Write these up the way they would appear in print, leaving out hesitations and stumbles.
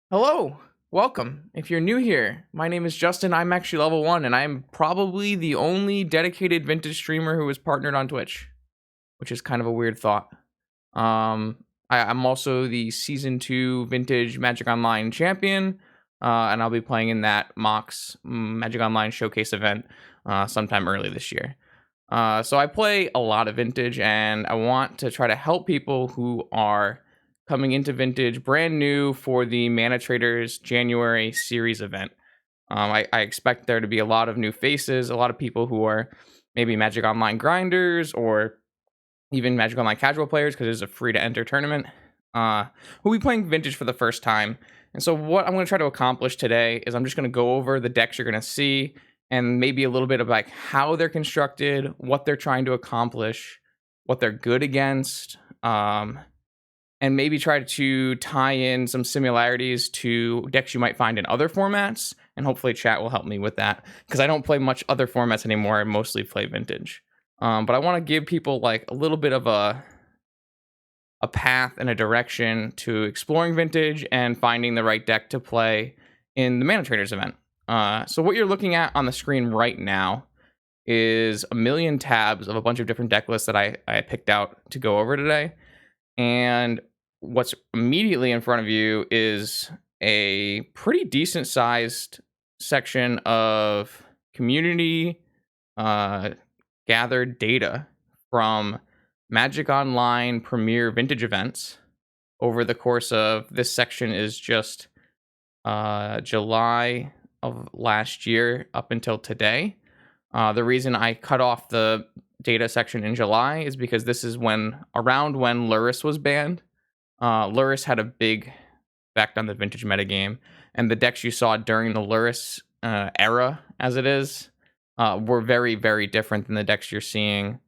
Hello, welcome. If you're new here, my name is Justin. I'm actually level 1, and I'm probably the only dedicated vintage streamer who is partnered on Twitch, which is kind of a weird thought. I'm also the Season 2 Vintage Magic Online champion, and I'll be playing in that Mox Magic Online Showcase event sometime early this year. So I play a lot of Vintage, and I want to try to help people who are coming into Vintage brand new for the Mana Traders January series event. I expect there to be a lot of new faces, a lot of people who are maybe Magic Online grinders or even Magic Online casual players, because it's a free to enter tournament, who'll be playing Vintage for the first time. And so what I'm going to try to accomplish today is I'm just going to go over the decks you're going to see and maybe a little bit of like how they're constructed, what they're trying to accomplish, what they're good against, and maybe try to tie in some similarities to decks you might find in other formats, and hopefully chat will help me with that, because I don't play much other formats anymore. I mostly play Vintage. But I want to give people like a little bit of a path and a direction to exploring Vintage and finding the right deck to play in the Mana Traders event. So what you're looking at on the screen right now is a million tabs of a bunch of different deck lists that I picked out to go over today. And what's immediately in front of you is a pretty decent sized section of community gathered data from Magic Online Premier Vintage events over the course of this section is just July of last year up until today. The reason I cut off the data section in July is because this is around when Lurrus was banned. Lurrus had a big effect on the Vintage metagame, and the decks you saw during the Lurrus era, as it is, were very, very different than the decks you're seeing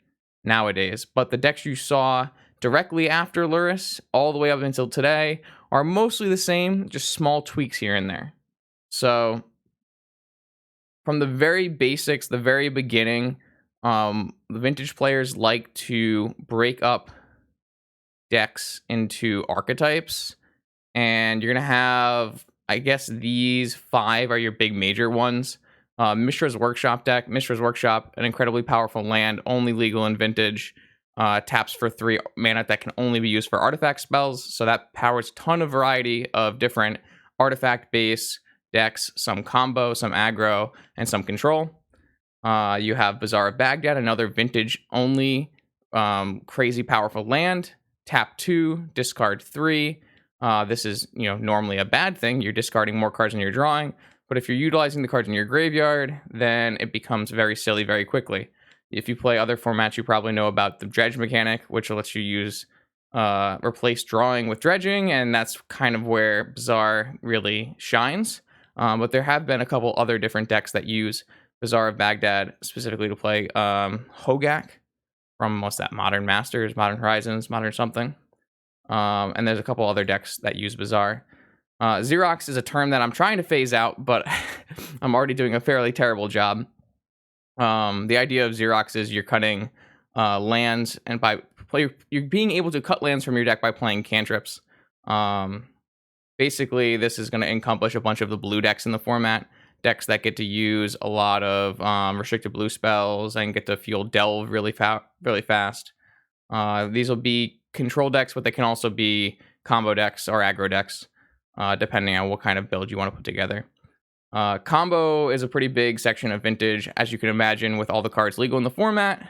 nowadays. But the decks you saw directly after Lurrus, all the way up until today, are mostly the same, just small tweaks here and there. So, from the very basics, the very beginning, the Vintage players like to break up decks into archetypes, and you're gonna have, I guess, these 5 are your big major ones. Mishra's Workshop deck. Mishra's Workshop, an incredibly powerful land, only legal in Vintage. Taps for 3 mana that can only be used for artifact spells, so that powers a ton of variety of different artifact-based decks, some combo, some aggro, and some control. You have Bazaar of Baghdad, another Vintage-only crazy powerful land. Tap 2, discard 3. This is, normally a bad thing. You're discarding more cards than you're drawing. But if you're utilizing the cards in your graveyard, then it becomes very silly very quickly. If you play other formats, you probably know about the Dredge mechanic, which lets you replace drawing with dredging, and that's kind of where Bazaar really shines. But there have been a couple other different decks that use Bazaar of Baghdad specifically to play Hogaak from what's that? Modern Masters, Modern Horizons, Modern something. And there's a couple other decks that use Bazaar. Xerox is a term that I'm trying to phase out, but I'm already doing a fairly terrible job. The idea of Xerox is you're cutting lands, and you're being able to cut lands from your deck by playing cantrips. Basically, this is going to encompass a bunch of the blue decks in the format. Decks that get to use a lot of restricted blue spells and get to fuel Delve really fast. These will be control decks, but they can also be combo decks or aggro decks, depending on what kind of build you want to put together. Combo is a pretty big section of Vintage, as you can imagine, with all the cards legal in the format.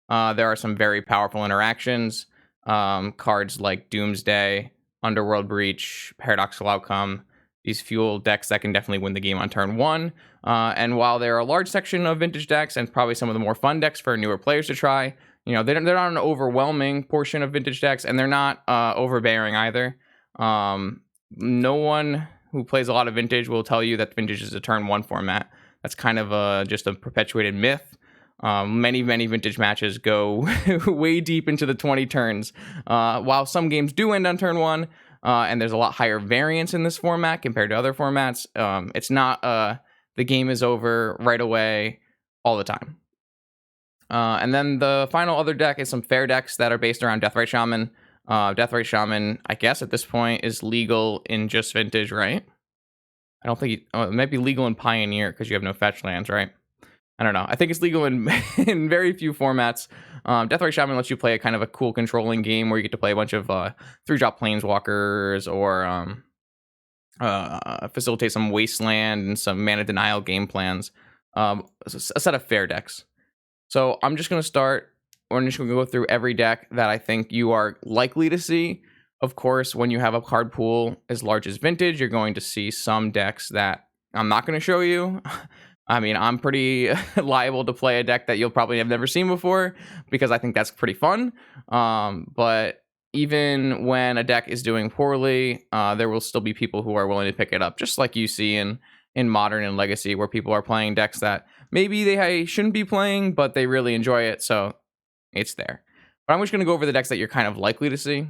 There are some very powerful interactions. Cards like Doomsday, Underworld Breach, Paradoxical Outcome. These fuel decks that can definitely win the game on turn 1. And while they're a large section of Vintage decks and probably some of the more fun decks for newer players to try, they're not an overwhelming portion of Vintage decks, and they're not overbearing either. No one who plays a lot of Vintage will tell you that Vintage is a turn 1 format. That's kind of just a perpetuated myth. Many Vintage matches go way deep into the 20 turns. While some games do end on turn 1, and there's a lot higher variance in this format compared to other formats, it's not the game is over right away all the time. And then the final other deck is some fair decks that are based around Deathrite Shaman. Deathrite Shaman, I guess at this point, is legal in just Vintage, right? I don't think it might be legal in Pioneer because you have no fetch lands, right? I don't know. I think it's legal in in very few formats. Deathrite Shaman lets you play a kind of a cool controlling game where you get to play a bunch of 3-drop planeswalkers or facilitate some wasteland and some mana denial game plans. A set of fair decks. So I'm just going to start. We're just going to go through every deck that I think you are likely to see. Of course, when you have a card pool as large as Vintage, you're going to see some decks that I'm not going to show you. I mean, I'm pretty liable to play a deck that you'll probably have never seen before because I think that's pretty fun. But even when a deck is doing poorly, there will still be people who are willing to pick it up, just like you see in Modern and Legacy, where people are playing decks that maybe they shouldn't be playing, but they really enjoy it, so it's there. But I'm just going to go over the decks that you're kind of likely to see.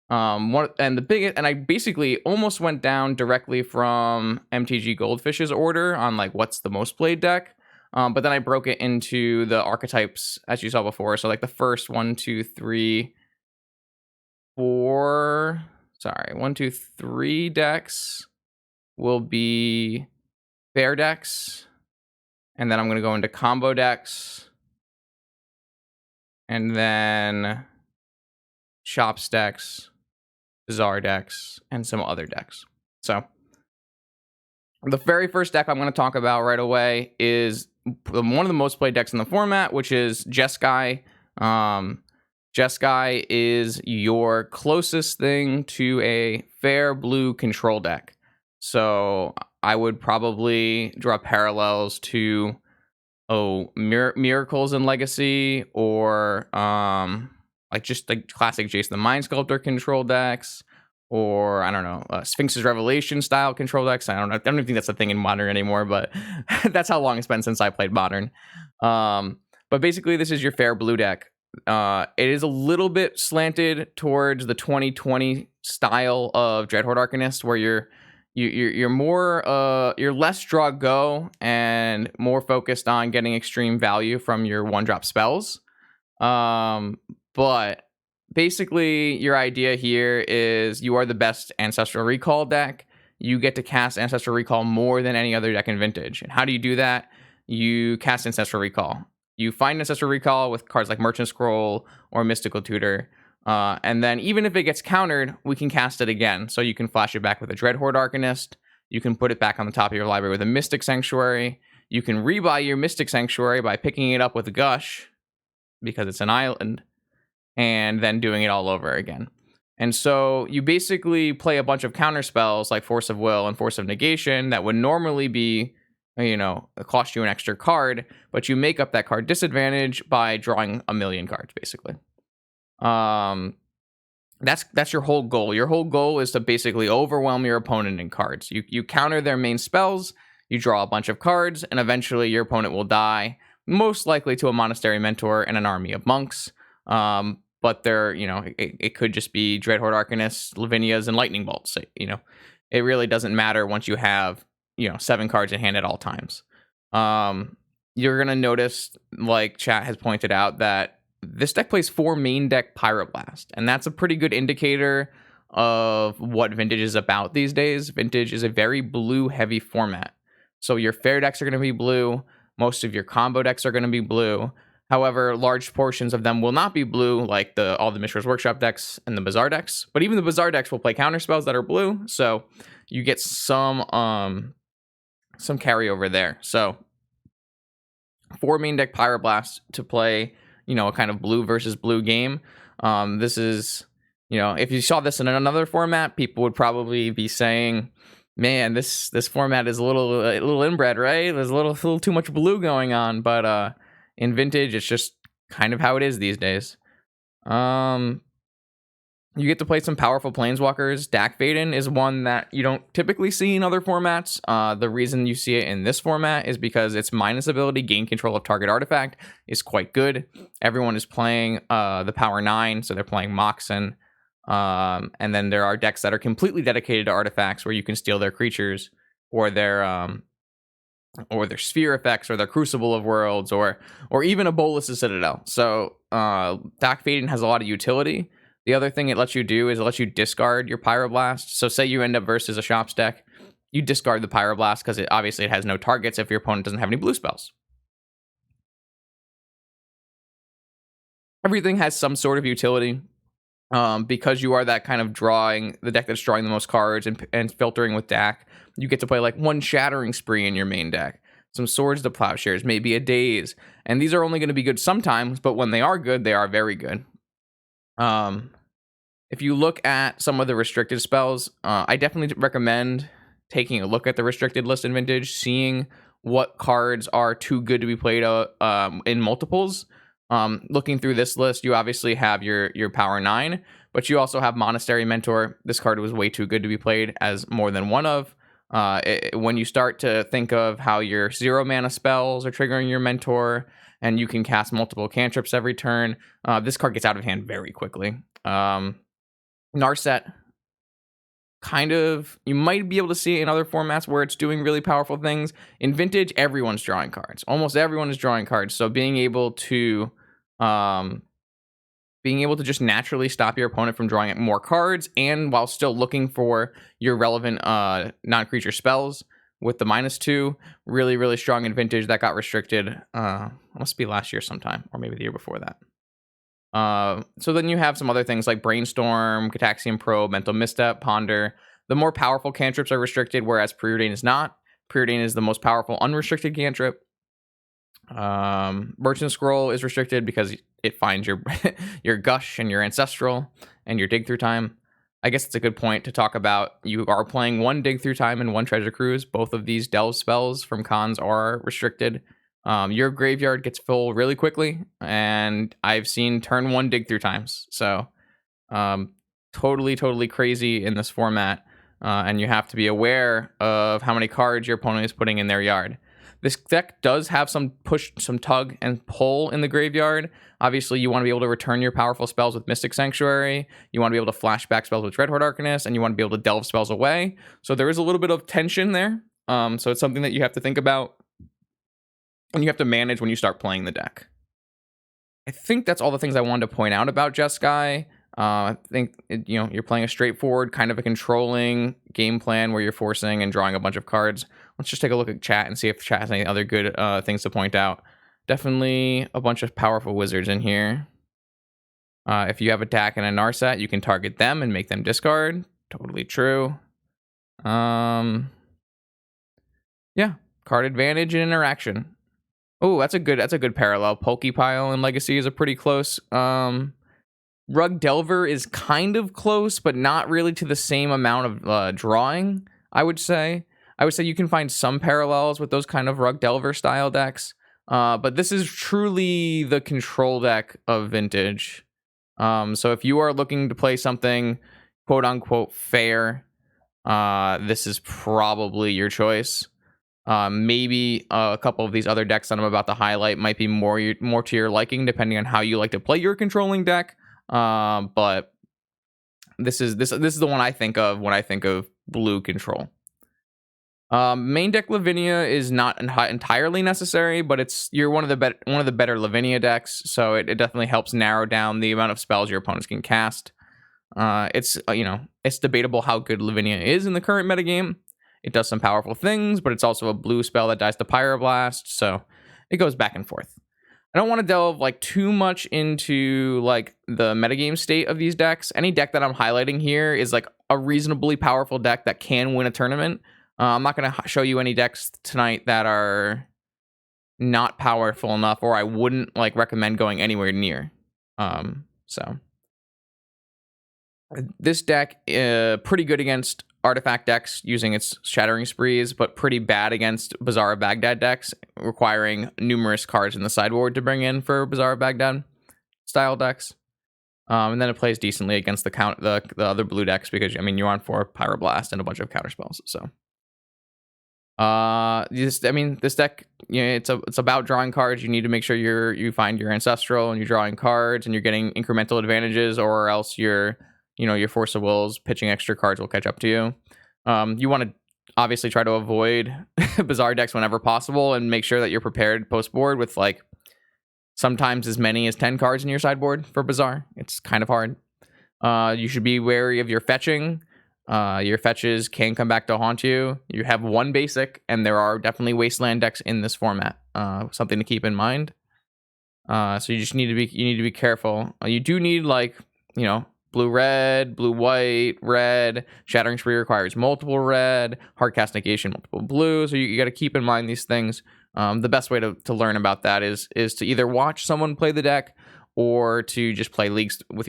I basically almost went down directly from MTG Goldfish's order on like what's the most played deck. But then I broke it into the archetypes as you saw before. So like the first 1, 2, 3 decks will be fair decks. And then I'm going to go into combo decks. And then shops decks, Bazaar decks, and some other decks. So the very first deck I'm going to talk about right away is one of the most played decks in the format, which is Jeskai. Jeskai is your closest thing to a fair blue control deck. So I would probably draw parallels to Miracles in Legacy, or like just like classic Jason the Mind Sculptor control decks, or I don't know, Sphinx's Revelation style control decks. I don't know. I don't even think that's a thing in Modern anymore, but that's how long it's been since I played Modern. But basically, this is your fair blue deck. It is a little bit slanted towards the 2020 style of Dreadhorde Arcanist, where you're more you're less draw go and more focused on getting extreme value from your 1-drop spells. But basically your idea here is you are the best Ancestral Recall deck. You get to cast Ancestral Recall more than any other deck in Vintage. And how do you do that? You cast Ancestral Recall. You find Ancestral Recall with cards like Merchant Scroll or Mystical Tutor. And then even if it gets countered, we can cast it again. So you can flash it back with a Dreadhorde Arcanist. You can put it back on the top of your library with a Mystic Sanctuary. You can rebuy your Mystic Sanctuary by picking it up with a Gush, because it's an island, and then doing it all over again. And so you basically play a bunch of counter spells like Force of Will and Force of Negation that would normally be, cost you an extra card, but you make up that card disadvantage by drawing a million cards, basically. That's your whole goal. Your whole goal is to basically overwhelm your opponent in cards. You counter their main spells, you draw a bunch of cards, and eventually your opponent will die, most likely to a Monastery Mentor and an army of monks. But they're, it could just be Dreadhorde Arcanists, Lavinias, and Lightning Bolts. It really doesn't matter once you have, 7 cards in hand at all times. You're going to notice, like chat has pointed out, that this deck plays 4 main deck Pyroblast, and that's a pretty good indicator of what Vintage is about these days. Vintage is a very blue-heavy format. So your fair decks are going to be blue. Most of your combo decks are going to be blue. However, large portions of them will not be blue, like all the Mishra's Workshop decks and the Bazaar decks. But even the Bazaar decks will play counter spells that are blue, so you get some carryover there. So 4 main deck Pyroblast to play, a kind of blue versus blue game. This is, if you saw this in another format, people would probably be saying, man, this format is a little inbred, right? There's a little too much blue going on, but in Vintage, it's just kind of how it is these days. You get to play some powerful Planeswalkers. Dak Vaden is one that you don't typically see in other formats. The reason you see it in this format is because its minus ability, gain control of target artifact, is quite good. Everyone is playing the Power 9, so they're playing Moxen. And then there are decks that are completely dedicated to artifacts where you can steal their creatures or their sphere effects or their Crucible of Worlds or even a Bolas' Citadel. So Dak Vaden has a lot of utility. The other thing it lets you do is it lets you discard your Pyroblast. So say you end up versus a Shops deck, you discard the Pyroblast because it obviously it has no targets if your opponent doesn't have any blue spells. Everything has some sort of utility. Because you are that kind of the deck that's drawing the most cards and filtering with Dak, you get to play like one Shattering Spree in your main deck, some Swords to Plowshares, maybe a Daze, and these are only going to be good sometimes, but when they are good, they are very good. If you look at some of the restricted spells, I definitely recommend taking a look at the restricted list in Vintage, seeing what cards are too good to be played in multiples. Looking through this list, you obviously have your Power 9, but you also have Monastery Mentor. This card was way too good to be played as more than one of. When you start to think of how your 0 mana spells are triggering your Mentor, and you can cast multiple cantrips every turn, this card gets out of hand very quickly. Narset, kind of, you might be able to see it in other formats where it's doing really powerful things. In Vintage, everyone's drawing cards. Almost everyone is drawing cards. So being able to just naturally stop your opponent from drawing more cards, and while still looking for your relevant non-creature spells with the -2, really, really strong in Vintage. That got restricted. Must be last year sometime, or maybe the year before that. So then you have some other things like Brainstorm, Cataxian Probe, Mental Misstep, Ponder. The more powerful cantrips are restricted, whereas Preordain is not. Preordain is the most powerful unrestricted cantrip. Merchant Scroll is restricted because it finds your your Gush and your Ancestral and your Dig Through Time. I guess it's a good point to talk about. You are playing one Dig Through Time and one Treasure Cruise. Both of these Delve spells from cons are restricted. Your graveyard gets full really quickly, and I've seen turn 1 Dig Through Times. So totally crazy in this format, and you have to be aware of how many cards your opponent is putting in their yard. This deck does have some tug and pull in the graveyard. Obviously, you want to be able to return your powerful spells with Mystic Sanctuary. You want to be able to flashback spells with Dreadhorde Arcanist, and you want to be able to delve spells away. So there is a little bit of tension there. So it's something that you have to think about, and you have to manage when you start playing the deck. I think that's all the things I wanted to point out about Jeskai. I think you're playing a straightforward, kind of a controlling game plan where you're forcing and drawing a bunch of cards. Let's just take a look at chat and see if chat has any other good things to point out. Definitely a bunch of powerful wizards in here. If you have a Dak and a Narset, you can target them and make them discard. Totally true. Yeah, card advantage and interaction. Oh, that's a good parallel. Pokepile and Legacy is a pretty close. Rug Delver is kind of close, but not really to the same amount of drawing, I would say. I would say you can find some parallels with those kind of Rug Delver style decks. But this is truly the control deck of Vintage. So if you are looking to play something quote unquote fair, this is probably your choice. Maybe a couple of these other decks that I'm about to highlight might be more to your liking, depending on how you like to play your controlling deck. But this is the one I think of when I think of blue control. Main deck Lavinia is not entirely necessary, but you're one of the better Lavinia decks, so it definitely helps narrow down the amount of spells your opponents can cast. It's debatable how good Lavinia is in the current metagame. It does some powerful things, but it's also a blue spell that dies to Pyroblast, so it goes back and forth. I don't want to delve too much into the metagame state of these decks. Any deck that I'm highlighting here is a reasonably powerful deck that can win a tournament. I'm not going to show you any decks tonight that are not powerful enough, or I wouldn't recommend going anywhere near. So this deck pretty good against artifact decks using its Shattering Sprees, but pretty bad against Bazaar of Baghdad decks, requiring numerous cards in the sideboard to bring in for Bazaar of Baghdad style decks. And then it plays decently against the other blue decks because you're on 4 Pyroblast and a bunch of counter spells. So this deck, it's about drawing cards. You need to make sure you find your Ancestral and you're drawing cards and you're getting incremental advantages, or else your Force of Wills pitching extra cards will catch up to you. You want to obviously try to avoid Bazaar decks whenever possible and make sure that you're prepared post board with sometimes as many as 10 cards in your sideboard for Bazaar. It's kind of hard. You should be wary of your fetching. Your fetches can come back to haunt you. You have one basic, and there are definitely wasteland decks in this format. Something to keep in mind. So you just need to be careful. You do need, like, you know, blue red, blue white, red. Shattering Spree requires multiple red. Hardcast Negation multiple blue. So you got to keep in mind these things. The best way to learn about that is to either watch someone play the deck or to just play leagues with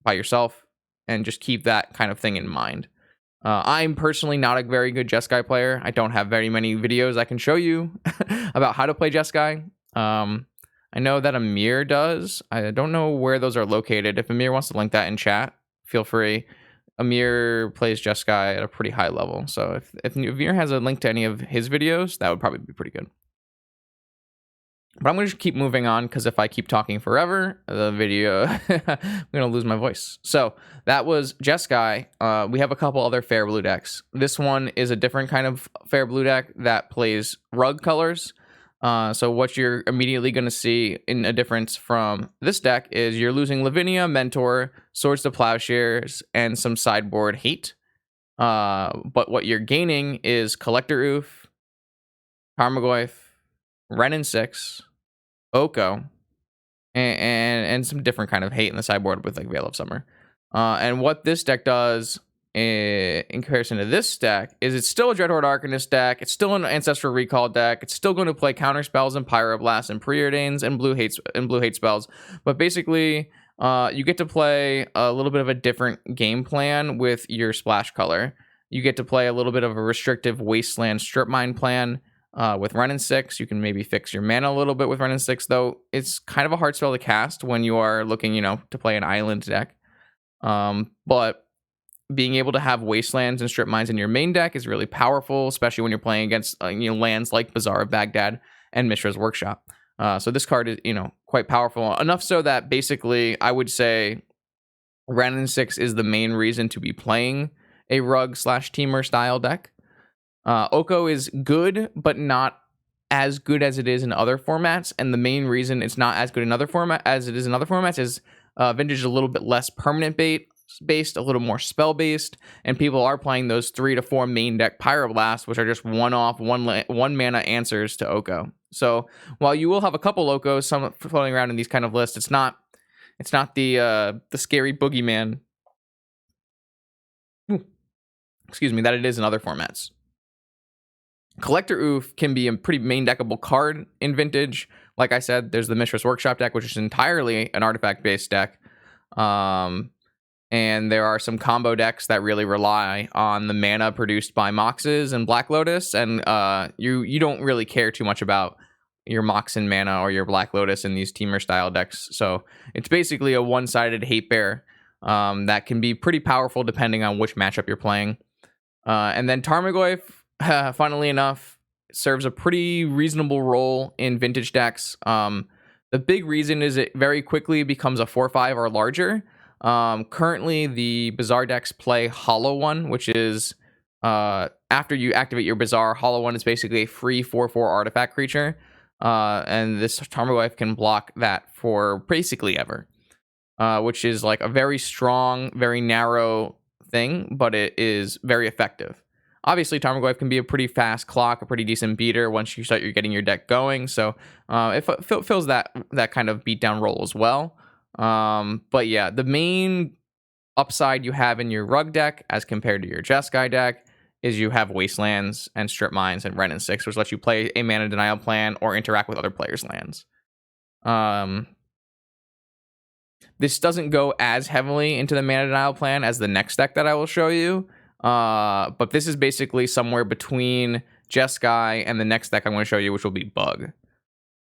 by yourself and just keep that kind of thing in mind. I'm personally not a very good Jeskai player. I don't have very many videos I can show you about how to play Jeskai. I know that Amir does. I don't know where those are located. If Amir wants to link that in chat, feel free. Amir plays Jeskai at a pretty high level. So if Amir has a link to any of his videos, that would probably be pretty good. But I'm going to just keep moving on, because if I keep talking forever, the video, I'm going to lose my voice. So that was Jeskai. We have a couple other fair blue decks. This one is a different kind of fair blue deck that plays rug colors. So what you're immediately going to see in a difference from this deck is you're losing Lavinia, Mentor, Swords to Plowshares, and some sideboard hate. But what you're gaining is Collector Oof, Tarmogoyf, Renin 6, Oko, and some different kind of hate in the sideboard with, like, Veil of Summer. And what this deck does in comparison to this deck is it's still a Dreadhorde Arcanist deck. It's still an Ancestral Recall deck. It's still going to play counter spells and Pyroblast and Preordains and blue hate spells. But basically, you get to play a little bit of a different game plan with your splash color. You get to play a little bit of a restrictive Wasteland Strip Mine plan. With Renin 6, you can maybe fix your mana a little bit with Renin 6, though it's kind of a hard spell to cast when you are looking, to play an island deck. But being able to have Wastelands and Strip Mines in your main deck is really powerful, especially when you're playing against lands like Bazaar of Baghdad and Mishra's Workshop. So this card is quite powerful, enough so that basically I would say Renin 6 is the main reason to be playing a rug/teamer style deck. Oko is good, but not as good as it is in other formats. And the main reason it's not as good in other format as it is in other formats is Vintage is a little bit less permanent based, a little more spell based, and people are playing those 3 to 4 main deck Pyroblast, which are just one-off, one mana answers to Oko. So while you will have a couple Okos, some floating around in these kind of lists, it's not the scary boogeyman. Excuse me, that it is in other formats. Collector Oof can be a pretty main deckable card in Vintage. Like I said, there's the Mishra's Workshop deck, which is entirely an artifact-based deck. And there are some combo decks that really rely on the mana produced by Moxes and Black Lotus, and you don't really care too much about your Mox and mana or your Black Lotus in these teamer-style decks. So it's basically a one-sided Hatebear that can be pretty powerful depending on which matchup you're playing. And then Tarmogoyf, funnily enough, serves a pretty reasonable role in Vintage decks. The big reason is it very quickly becomes a 4/5 or larger. Currently, the Bazaar decks play Hollow One, which is after you activate your Bazaar, Hollow One is basically a free 4/4 artifact creature. And this Tarmogoyf can block that for basically ever, which is like a very strong, very narrow thing, but it is very effective. Obviously, Tarmogoyf can be a pretty fast clock, a pretty decent beater once you start getting your deck going. So it fills that kind of beatdown role as well. But yeah, the main upside you have in your rug deck as compared to your Jeskai deck is you have Wastelands and Strip Mines and Renin 6, which lets you play a mana denial plan or interact with other players' lands. This doesn't go as heavily into the mana denial plan as the next deck that I will show you. But this is basically somewhere between Jeskai and the next deck I'm going to show you, which will be Bug.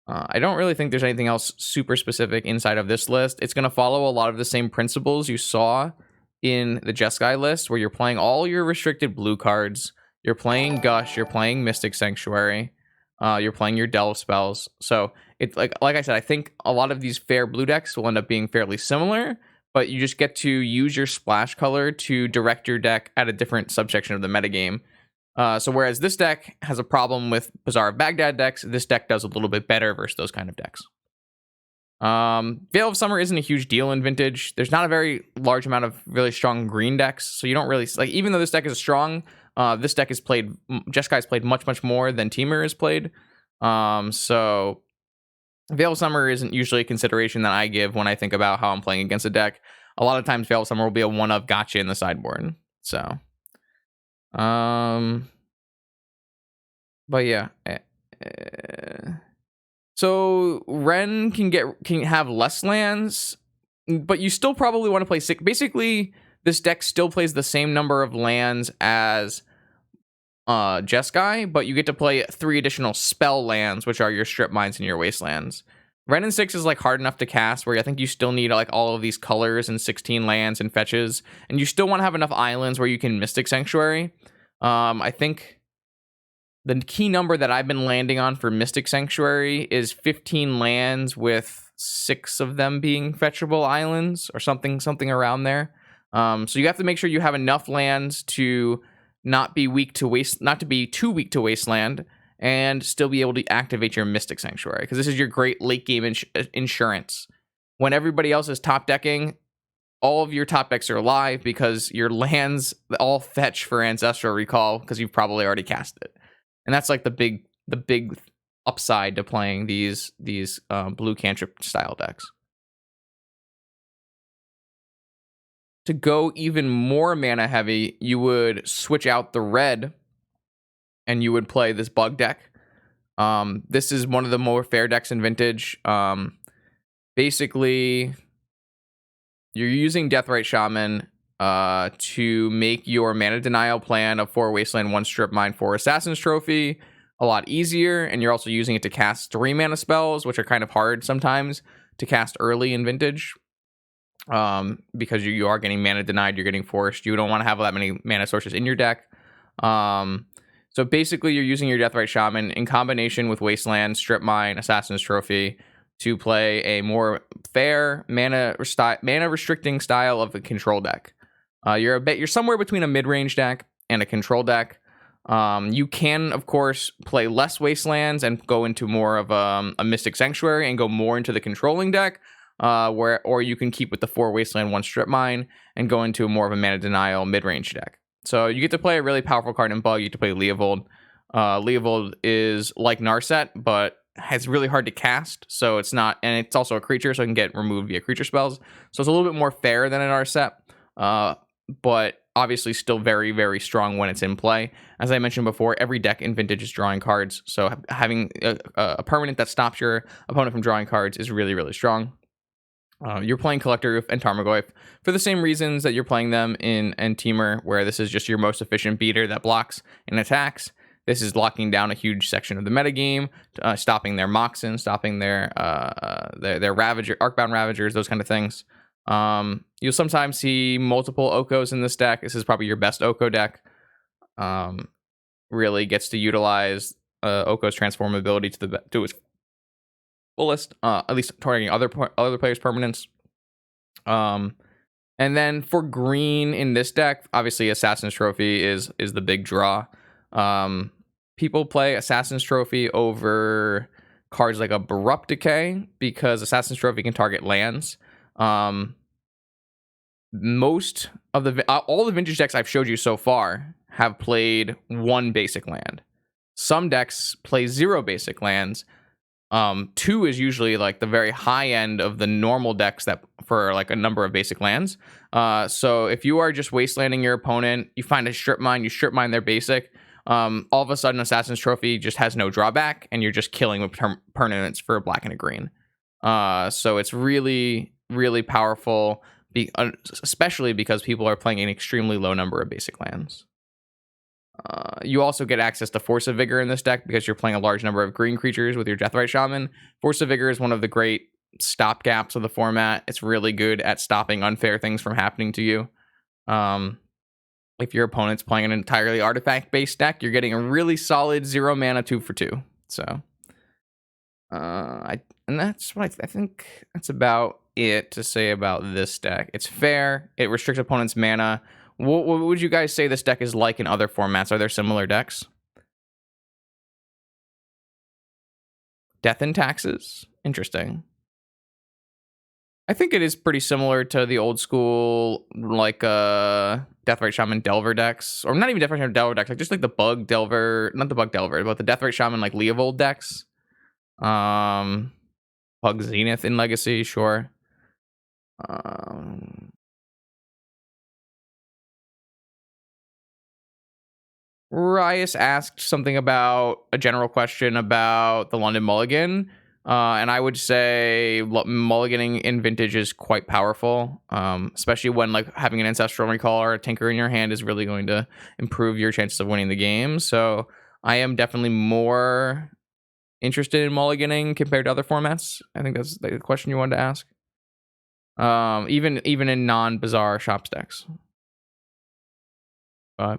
I don't really think there's anything else super specific inside of this list. It's going to follow a lot of the same principles you saw in the Jeskai list, where you're playing all your restricted blue cards. You're playing Gush, you're playing Mystic Sanctuary, you're playing your Delve spells. So it's like I said, I think a lot of these fair blue decks will end up being fairly similar, but you just get to use your splash color to direct your deck at a different subsection of the metagame. So whereas this deck has a problem with Bazaar of Baghdad decks, this deck does a little bit better versus those kind of decks. Veil of Summer isn't a huge deal in Vintage. There's not a very large amount of really strong green decks, so you don't really like. Even though this deck is strong, this deck is played. Jeskai's played much more than Temur is played. So Veil of Summer isn't usually a consideration that I give when I think about how I'm playing against a deck. A lot of times, Veil of Summer will be a one-of gotcha in the sideboard. So, but yeah. So Ren can have less lands, but you still probably want to play 6. Basically, this deck still plays the same number of lands as Jeskai, but you get to play 3 additional spell lands, which are your Strip Mines and your Wastelands. Ren and 6 is like hard enough to cast, where I think you still need like all of these colors and 16 lands and fetches, and you still want to have enough islands where you can Mystic Sanctuary. I think the key number that I've been landing on for Mystic Sanctuary is 15 lands with 6 of them being fetchable islands or something around there. So you have to make sure you have enough lands to not be not to be too weak to Wasteland, and still be able to activate your Mystic Sanctuary, because this is your great late game insurance. When everybody else is top decking, all of your top decks are alive because your lands all fetch for Ancestral Recall because you've probably already cast it. And that's like the big upside to playing these blue cantrip style decks. To go even more mana heavy, you would switch out the red and you would play this bug deck. This is one of the more fair decks in Vintage. Basically, you're using Deathrite Shaman to make your mana denial plan of 4 Wasteland, 1 Strip Mine, 4 Assassin's Trophy a lot easier, and you're also using it to cast 3 mana spells, which are kind of hard sometimes to cast early in Vintage, because you are getting mana denied, you're getting forced. You don't want to have that many mana sources in your deck. So basically, you're using your Deathrite Shaman in combination with Wasteland, Strip Mine, Assassin's Trophy to play a more fair mana restricting style of a control deck. You're somewhere between a mid-range deck and a control deck. You can, of course, play less Wastelands and go into more of a Mystic Sanctuary and go more into the controlling deck, or you can keep with the 4 Wasteland, 1 Strip Mine and go into more of a mana denial mid-range deck. So you get to play a really powerful card in Bug. You get to play Leovold. Leovold is like Narset, but it's really hard to cast, so it's not, and it's also a creature, so it can get removed via creature spells. So it's a little bit more fair than an Narset, but obviously still very, very strong when it's in play. As I mentioned before, every deck in Vintage is drawing cards, so having a permanent that stops your opponent from drawing cards is really, really strong. You're playing Collector Roof and Tarmogoyf for the same reasons that you're playing them in Temur, where this is just your most efficient beater that blocks and attacks. This is locking down a huge section of the metagame, stopping their Moxen, stopping their Ravager, Arcbound Ravagers, those kind of things. You'll sometimes see multiple Okos in this deck. This is probably your best Oko deck. Really gets to utilize Oko's transformability to its fullest, at least targeting other players' permanents. And then for green in this deck, obviously Assassin's Trophy is the big draw. People play Assassin's Trophy over cards like Abrupt Decay because Assassin's Trophy can target lands. Most of all the Vintage decks I've showed you so far have played 1 basic land. Some decks play 0 basic lands. 2 is usually like the very high end of the normal decks that for like a number of basic lands. So if you are just wastelanding your opponent, you find a Strip Mine, you Strip Mine their basic. All of a sudden, Assassin's Trophy just has no drawback, and you're just killing with permanents for a black and a green. So it's really, really powerful, especially because people are playing an extremely low number of basic lands. You also get access to Force of Vigor in this deck because you're playing a large number of green creatures with your Deathrite Shaman. Force of Vigor is one of the great stopgaps of the format. It's really good at stopping unfair things from happening to you. If your opponent's playing an entirely artifact-based deck, you're getting a really solid 0 mana 2 for 2. So, that's what I think that's about it to say about this deck. It's fair. It restricts opponent's mana. What would you guys say this deck is like in other formats? Are there similar decks? Death and Taxes. Interesting. I think it is pretty similar to the old school, like Deathrite Shaman Delver decks, or not even Deathrite Shaman Delver decks, like just like the Bug Delver, not the Bug Delver, but the Deathrite Shaman like Leovold decks. Bug Zenith in Legacy, sure. Rias asked something about a general question about the London Mulligan. And I would say mulliganing in Vintage is quite powerful, especially when like having an Ancestral Recall or a Tinker in your hand is really going to improve your chances of winning the game. So I am definitely more interested in mulliganing compared to other formats. I think that's the question you wanted to ask. Even in non-Bazaar Shops decks. But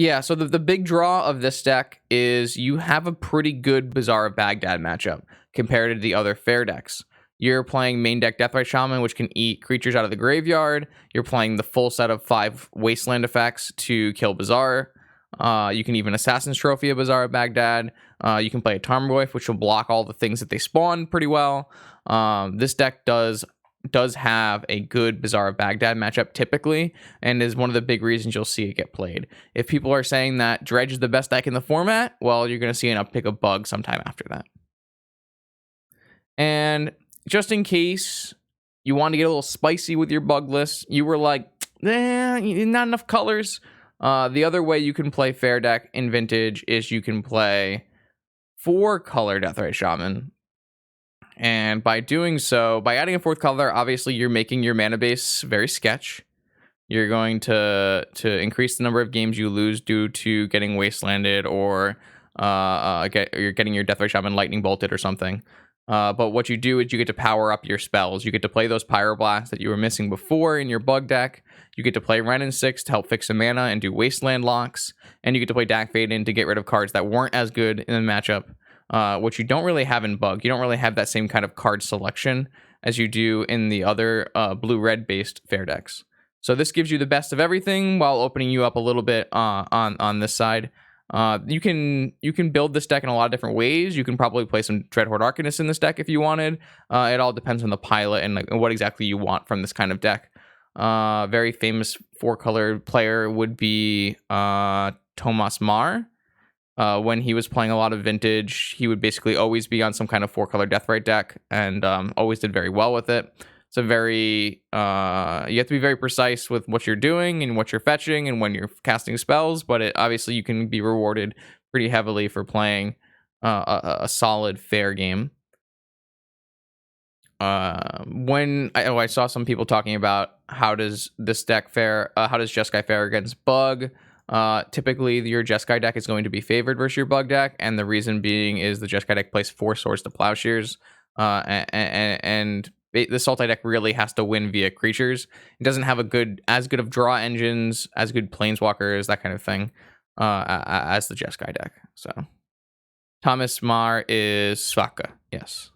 yeah, so the big draw of this deck is you have a pretty good Bazaar of Baghdad matchup compared to the other fair decks. You're playing main deck Deathrite Shaman, which can eat creatures out of the graveyard. You're playing the full set of 5 Wasteland effects to kill Bazaar. You can even Assassin's Trophy a Bazaar of Baghdad. You can play a Tarmogoyf, which will block all the things that they spawn pretty well. This deck does have a good Bazaar of Baghdad matchup typically, and is one of the big reasons you'll see it get played. If people are saying that Dredge is the best deck in the format, well, you're going to see an uptick of Bug sometime after that. And just in case you want to get a little spicy with your Bug list, you were like, not enough colors. The other way you can play fair deck in Vintage is you can play 4-color Deathrite Shaman. And by doing so, by adding a 4th color, obviously you're making your mana base very sketch. You're going to increase the number of games you lose due to getting wastelanded, or you're getting your Deathrite Shaman lightning bolted or something. But what you do is you get to power up your spells. You get to play those Pyroblasts that you were missing before in your Bug deck. You get to play Wrenn and 6 to help fix some mana and do wasteland locks. And you get to play Dak Fade to get rid of cards that weren't as good in the matchup. Which you don't really have in Bug. You don't really have that same kind of card selection as you do in the other blue-red based fair decks. So this gives you the best of everything while opening you up a little bit on this side. You can build this deck in a lot of different ways. You can probably play some Dreadhorde Arcanist in this deck if you wanted. It all depends on the pilot and like what exactly you want from this kind of deck. Very famous 4-color player would be Thomas Mar. When he was playing a lot of Vintage, he would basically always be on some kind of 4-color Deathrite deck, and always did very well with it. It's a very you have to be very precise with what you're doing and what you're fetching and when you're casting spells, but obviously you can be rewarded pretty heavily for playing a solid fair game. When I saw some people talking about how does this deck fare, how does Jeskai fare against Bug? Typically your Jeskai deck is going to be favored versus your Bug deck, and the reason being is the Jeskai deck plays 4 Swords to Plowshares, and the Sultai deck really has to win via creatures. It doesn't have as good of draw engines, as good planeswalkers, that kind of thing, as the Jeskai deck. So Thomas Mar is Svaka, yes.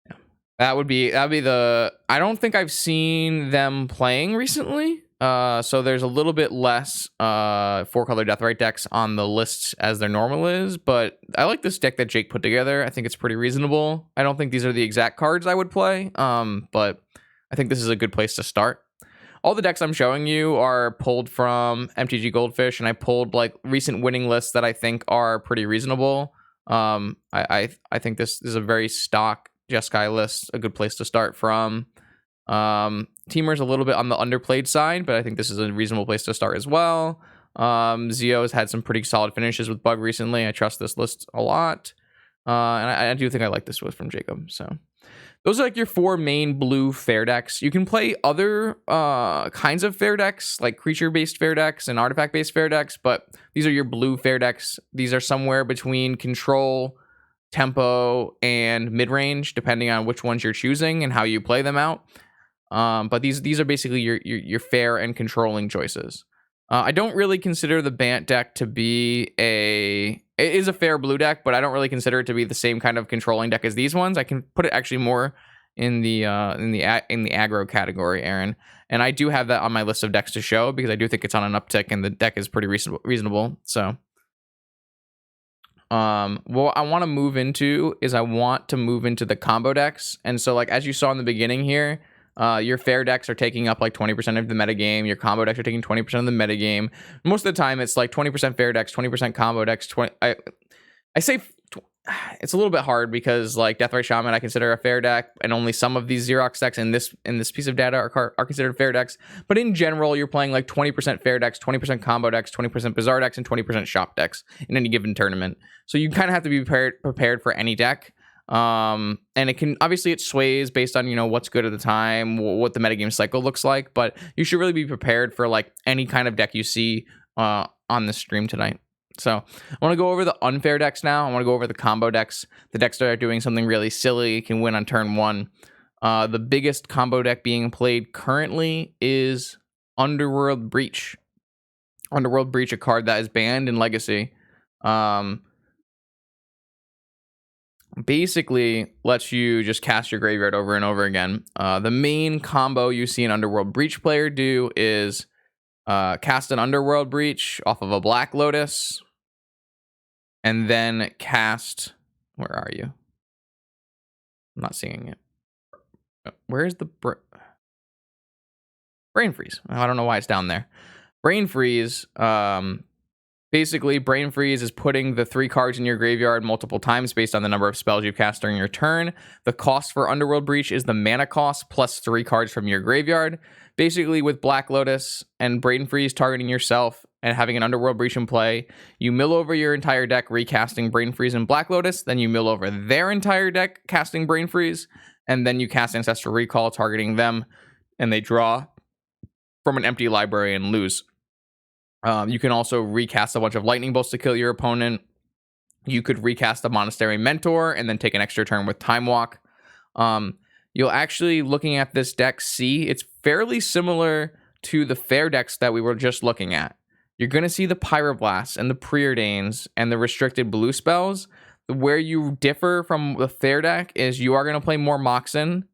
Yeah. That would be the. I don't think I've seen them playing recently. So there's a little bit less 4-color Deathrite decks on the lists as there normal is, but I like this deck that Jake put together. I think it's pretty reasonable. I don't think these are the exact cards I would play, but I think this is a good place to start. All the decks I'm showing you are pulled from MTG Goldfish, and I pulled like recent winning lists that I think are pretty reasonable. I think this is a very stock Jeskai list, a good place to start from. Teamer's a little bit on the underplayed side, but I think this is a reasonable place to start as well. Zio has had some pretty solid finishes with Bug recently. I trust this list a lot. And I do think I like this list from Jacob. So those are like your 4 main blue fair decks. You can play other kinds of fair decks, like creature-based fair decks and artifact-based fair decks, but these are your blue fair decks. These are somewhere between control, tempo, and mid-range, depending on which ones you're choosing and how you play them out. But these are basically your fair and controlling choices. I don't really consider the Bant deck to be it is a fair blue deck, but I don't really consider it to be the same kind of controlling deck as these ones. I can put it actually more in the aggro category, Aaron. And I do have that on my list of decks to show because I do think it's on an uptick and the deck is pretty reasonable. So What I want to move into is the combo decks. And so, like, as you saw in the beginning here, your fair decks are taking up like 20% of the metagame. Your combo decks are taking 20% of the metagame. Most of the time, it's like 20% fair decks, 20% combo decks. I say it's a little bit hard because like Deathrite Shaman I consider a fair deck, and only some of these Xerox decks in this piece of data are considered fair decks. But in general, you're playing like 20% fair decks, 20% combo decks, 20% Bazaar decks, and 20% shop decks in any given tournament. So you kind of have to be prepared for any deck. And it sways based on, you know, what's good at the time, what the metagame cycle looks like, but you should really be prepared for like any kind of deck you see on the stream tonight. So I want to go over the unfair decks now. I want to go over the combo decks, the decks that are doing something really silly, can win on turn 1. The biggest combo deck being played currently is Underworld Breach. Underworld Breach, a card that is banned in Legacy. Basically lets you just cast your graveyard over and over again. The main combo you see an Underworld Breach player do is cast an Underworld Breach off of a Black Lotus, and then cast... Where are you? I'm not seeing it. Where's the... Brain Freeze. I don't know why it's down there. Brain Freeze... Basically, Brain Freeze is putting the 3 cards in your graveyard multiple times based on the number of spells you cast during your turn. The cost for Underworld Breach is the mana cost plus 3 cards from your graveyard. Basically, with Black Lotus and Brain Freeze targeting yourself and having an Underworld Breach in play, you mill over your entire deck recasting Brain Freeze and Black Lotus, then you mill over their entire deck casting Brain Freeze, and then you cast Ancestral Recall targeting them, and they draw from an empty library and lose. You can also recast a bunch of Lightning Bolts to kill your opponent. You could recast a Monastery Mentor and then take an extra turn with Time Walk. You'll actually, looking at this deck, see it's fairly similar to the fair decks that we were just looking at. You're going to see the Pyroblasts and the Preordains and the restricted blue spells. Where you differ from the fair deck is you are going to play more Moxen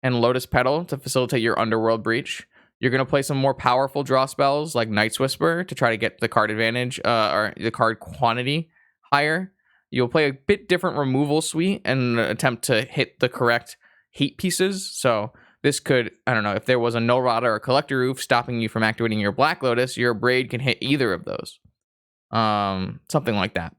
and Lotus Petal to facilitate your Underworld Breach. You're going to play some more powerful draw spells like Night's Whisper to try to get the card advantage or the card quantity higher. You'll play a bit different removal suite and attempt to hit the correct hate pieces. So this could, I don't know, if there was a Null Rada or a Collector Roof stopping you from activating your Black Lotus, your Braid can hit either of those. Something like that.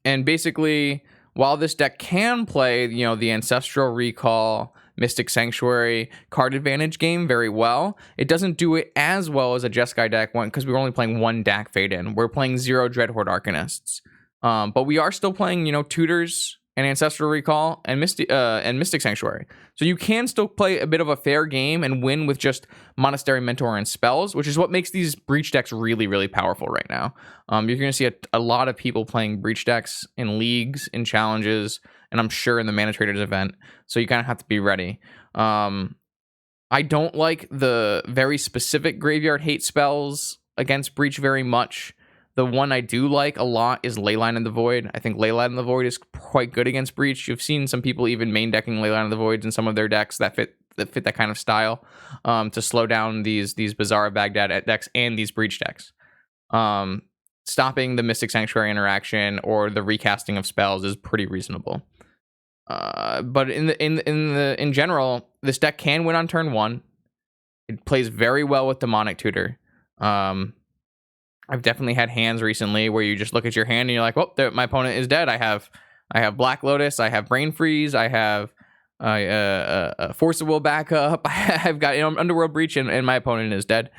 And basically, while this deck can play, you know, the Ancestral Recall, Mystic Sanctuary card advantage game very well, it doesn't do it as well as a Jeskai deck one because we're only playing 1 Dak Fade-In. We're playing 0 Dreadhorde Arcanists. But we are still playing, you know, Tutors and Ancestral Recall and Mystic Sanctuary. So you can still play a bit of a fair game and win with just Monastery Mentor and spells, which is what makes these Breach decks really, really powerful right now. You're going to see a lot of people playing Breach decks in leagues, in challenges, and I'm sure in the Mana Traders event. So you kind of have to be ready. I don't like the very specific graveyard hate spells against Breach very much. The one I do like a lot is Leyline in the Void. I think Leyline in the Void is quite good against Breach. You've seen some people even main decking Leyline in the Voids in some of their decks that fit that kind of style to slow down these Bazaar of Baghdad decks and these Breach decks. Stopping the Mystic Sanctuary interaction or the recasting of spells is pretty reasonable. But in general, this deck can win on turn 1. It plays very well with Demonic Tutor. I've definitely had hands recently where you just look at your hand and you're like, well, my opponent is dead. I have Black Lotus, I have Brain Freeze, I have Force of Will backup, I've got Underworld Breach, and my opponent is dead.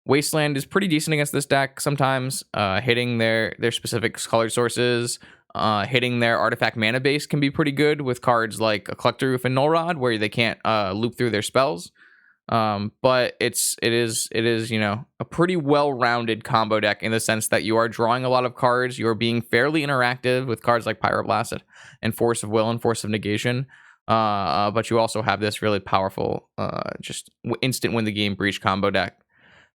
Wasteland is pretty decent against this deck sometimes, hitting their specific colored sources. Hitting their artifact mana base can be pretty good with cards like a Collector Roof and Null Rod where they can't loop through their spells. But it is, you know, a pretty well-rounded combo deck in the sense that you are drawing a lot of cards. You are being fairly interactive with cards like Pyroblast and Force of Will and Force of Negation. But you also have this really powerful, just instant win the game Breach combo deck.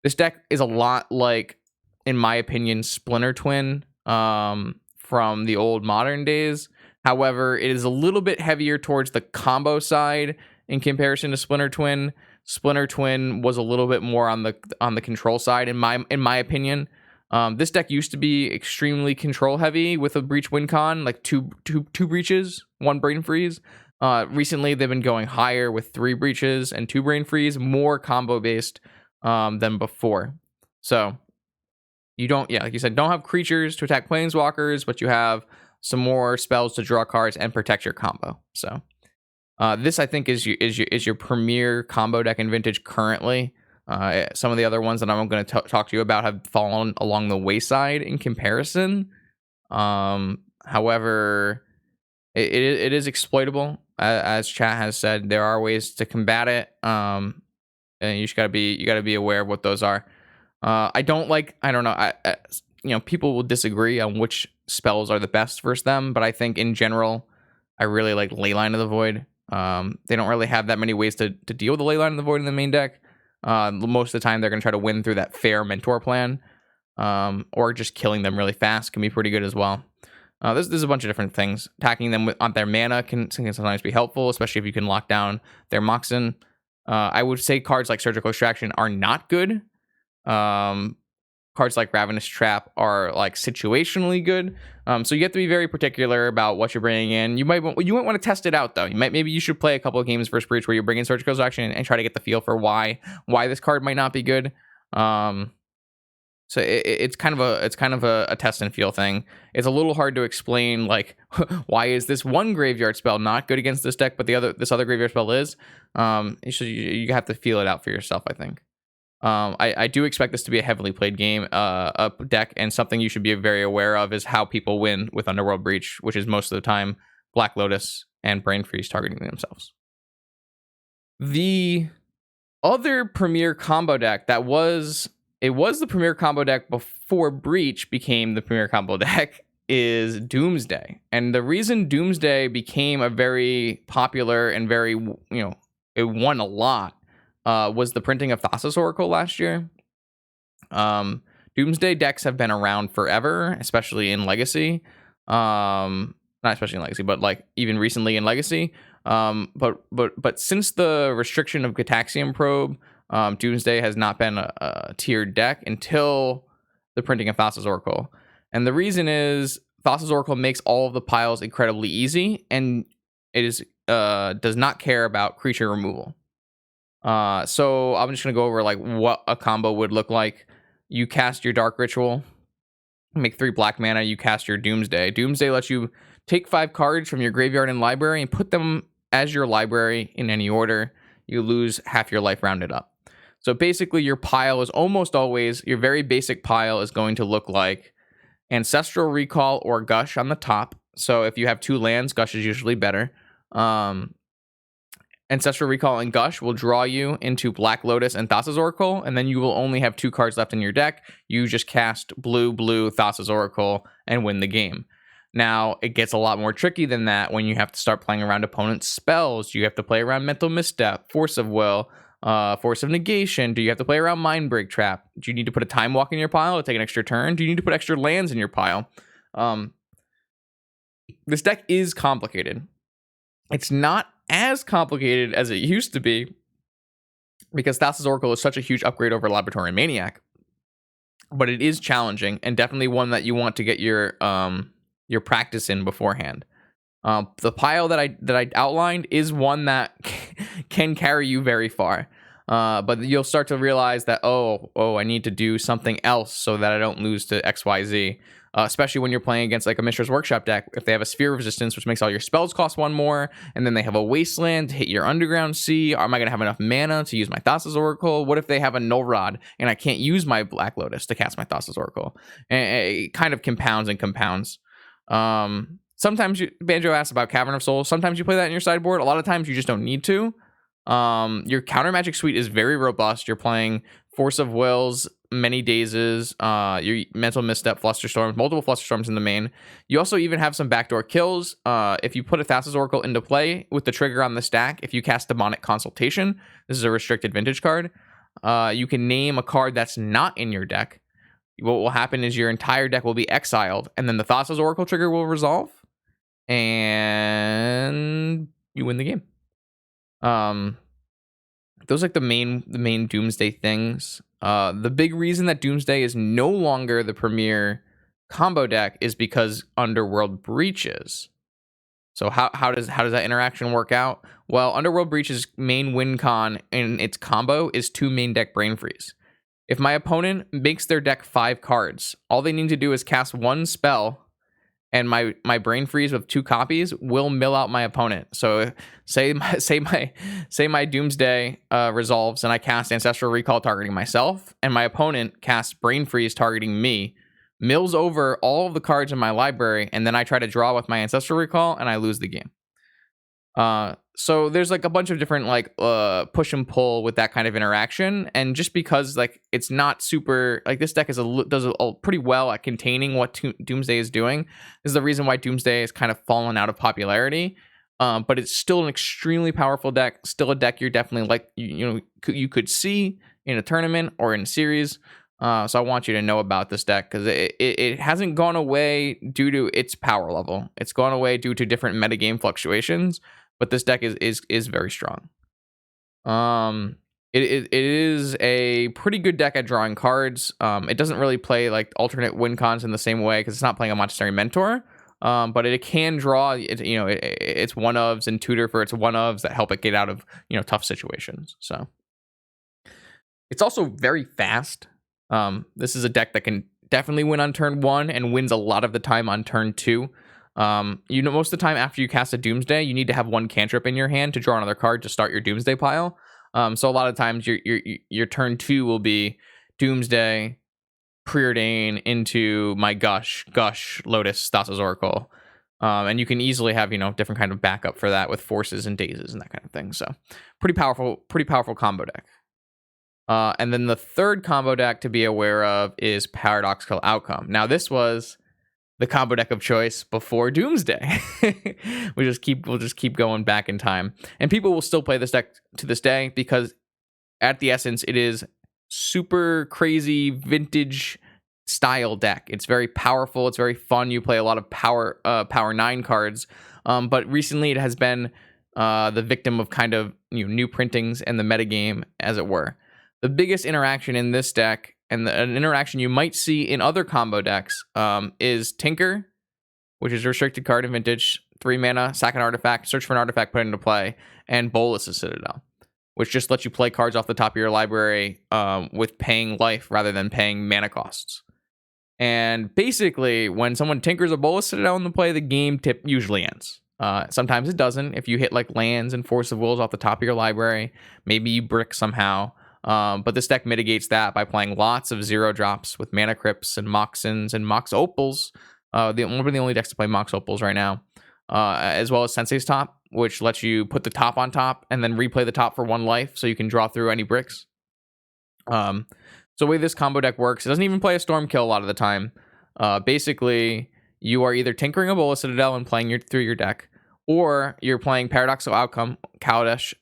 This deck is a lot like, in my opinion, Splinter Twin, from the old Modern days. However, it is a little bit heavier towards the combo side in comparison to Splinter Twin. Splinter Twin was a little bit more on the control side in my opinion. This deck used to be extremely control heavy with a breach win con, like two breaches, 1 brain freeze. Recently they've been going higher with 3 breaches and 2 brain freeze, more combo based than before. So you don't, like you said, don't have creatures to attack planeswalkers, but you have some more spells to draw cards and protect your combo. So this, I think, is your premier combo deck in Vintage currently. Some of the other ones that I'm going to talk to you about have fallen along the wayside in comparison. However, it is exploitable, as chat has said. There are ways to combat it, and you gotta be aware of what those are. I don't know. People will disagree on which spells are the best versus them, but I think in general, I really like Leyline of the Void. They don't really have that many ways to deal with the Leyline of the Void in the main deck. Most of the time, they're going to try to win through that fair mentor plan, or just killing them really fast can be pretty good as well. There's a bunch of different things. Attacking them on their mana can sometimes be helpful, especially if you can lock down their Moxen. I would say cards like Surgical Extraction are not good. Cards like Ravenous Trap are like situationally good. So you have to be very particular about what you're bringing in. You might want to test it out though. Maybe you should play a couple of games versus Breach where you bring in Surgical Extraction and try to get the feel for why this card might not be good. So it's kind of a test and feel thing. It's a little hard to explain, like, why is this one graveyard spell not good against this deck, but this other graveyard spell is. You have to feel it out for yourself, I think. I do expect this to be a heavily played game, up deck, and something you should be very aware of is how people win with Underworld Breach, which is most of the time Black Lotus and Brain Freeze targeting themselves. The other premier combo deck it was the premier combo deck before Breach became the premier combo deck is Doomsday. And the reason Doomsday became a very popular and very, it won a lot, was the printing of Thassa's Oracle last year. Doomsday decks have been around forever, especially in Legacy. Not especially in Legacy, but like even recently in Legacy. But since the restriction of Gitaxian Probe, Doomsday has not been a tiered deck until the printing of Thassa's Oracle. And the reason is Thassa's Oracle makes all of the piles incredibly easy, and it is does not care about creature removal. So I'm just going to go over like what a combo would look like. You cast your Dark Ritual, make 3 black mana, you cast your Doomsday. Doomsday lets you take 5 cards from your graveyard and library and put them as your library in any order. You lose half your life rounded up. So basically your pile is almost always, your very basic pile is going to look like Ancestral Recall or Gush on the top. So if you have 2 lands, Gush is usually better. Ancestral Recall and Gush will draw you into Black Lotus and Thassa's Oracle, and then you will only have 2 cards left in your deck. You just cast blue, Thassa's Oracle, and win the game. Now, it gets a lot more tricky than that when you have to start playing around opponent's spells. You have to play around Mental Misstep, Force of Will, Force of Negation. Do you have to play around Mindbreak Trap? Do you need to put a Time Walk in your pile to take an extra turn? Do you need to put extra lands in your pile? This deck is complicated. It's not as complicated as it used to be because Thassa's Oracle is such a huge upgrade over Laboratory Maniac, but it is challenging and definitely one that you want to get your practice in beforehand. The pile that I outlined is one that can carry you very far, but you'll start to realize that I need to do something else so that I don't lose to XYZ. Especially when you're playing against like a Mishra's Workshop deck, if they have a Sphere of Resistance, which makes all your spells cost 1 more, and then they have a Wasteland to hit your Underground Sea. Am I going to have enough mana to use my Thassa's Oracle? What if they have a Null Rod and I can't use my Black Lotus to cast my Thassa's Oracle? And it kind of compounds and compounds. Sometimes Banjo asks about Cavern of Souls. Sometimes you play that in your sideboard. A lot of times you just don't need to. Your Counter Magic suite is very robust. You're playing Force of Wills, Many Dazes, your Mental Misstep, Flusterstorms, multiple Flusterstorms in the main. You also even have some backdoor kills. If you put a Thassa's Oracle into play with the trigger on the stack, if you cast Demonic Consultation, this is a restricted Vintage card, you can name a card that's not in your deck. What will happen is your entire deck will be exiled, and then the Thassa's Oracle trigger will resolve, and you win the game. Those are like the main Doomsday things. The big reason that Doomsday is no longer the premier combo deck is because Underworld Breaches. So how does that interaction work out? Well, Underworld Breach's main win con in its combo is 2 main deck Brain Freeze. If my opponent makes their deck 5 cards, all they need to do is cast 1 spell, and my Brain Freeze with 2 copies will mill out my opponent. So say my Doomsday resolves, and I cast Ancestral Recall targeting myself, and my opponent casts Brain Freeze targeting me, mills over all of the cards in my library, and then I try to draw with my Ancestral Recall, and I lose the game. So there's like a bunch of different like push and pull with that kind of interaction, and just because like it's not super like this deck does pretty well at containing what Doomsday is doing, is the reason why Doomsday has kind of fallen out of popularity. But it's still an extremely powerful deck, still a deck you're definitely like you could see in a tournament or in a series. So I want you to know about this deck because it hasn't gone away due to its power level. It's gone away due to different metagame fluctuations, but this deck is very strong. It is a pretty good deck at drawing cards. It doesn't really play like alternate win cons in the same way because it's not playing a Monastery Mentor. But it can draw. It's one ofs and tutor for its one ofs that help it get out of tough situations. So it's also very fast. This is a deck that can definitely win on turn 1 and wins a lot of the time on turn 2. Most of the time after you cast a Doomsday, you need to have 1 cantrip in your hand to draw another card to start your Doomsday pile. So a lot of times your turn 2 will be Doomsday, Preordain into my Gush, Lotus, Thassa's Oracle. And you can easily have, different kind of backup for that with forces and dazes and that kind of thing. So pretty powerful combo deck. And then the third combo deck to be aware of is Paradoxical Outcome. Now, this was the combo deck of choice before Doomsday. We'll just keep going back in time. And people will still play this deck to this day because at the essence, it is super crazy vintage style deck. It's very powerful. It's very fun. You play a lot of power 9 cards. But recently it has been the victim of kind of new printings and the metagame, as it were. The biggest interaction in this deck, and an interaction you might see in other combo decks, is Tinker, which is a restricted card in Vintage, 3 mana, sack an artifact, search for an artifact, put it into play, and Bolas' Citadel, which just lets you play cards off the top of your library with paying life rather than paying mana costs. And basically, when someone tinkers a Bolas Citadel in the play, the game usually ends. Sometimes it doesn't. If you hit like lands and Force of Wills off the top of your library, maybe you brick somehow. But this deck mitigates that by playing lots of 0 drops with Mana Crypts and Moxins and Mox Opals. One of the only decks to play Mox Opals right now. As well as Sensei's Top, which lets you put the top on top and then replay the top for 1 life so you can draw through any bricks. So the way this combo deck works, it doesn't even play a Stormkill a lot of the time. Basically, you are either tinkering a Bolas Citadel and playing through your deck, or you're playing Paradoxical Outcome, Kaladesh,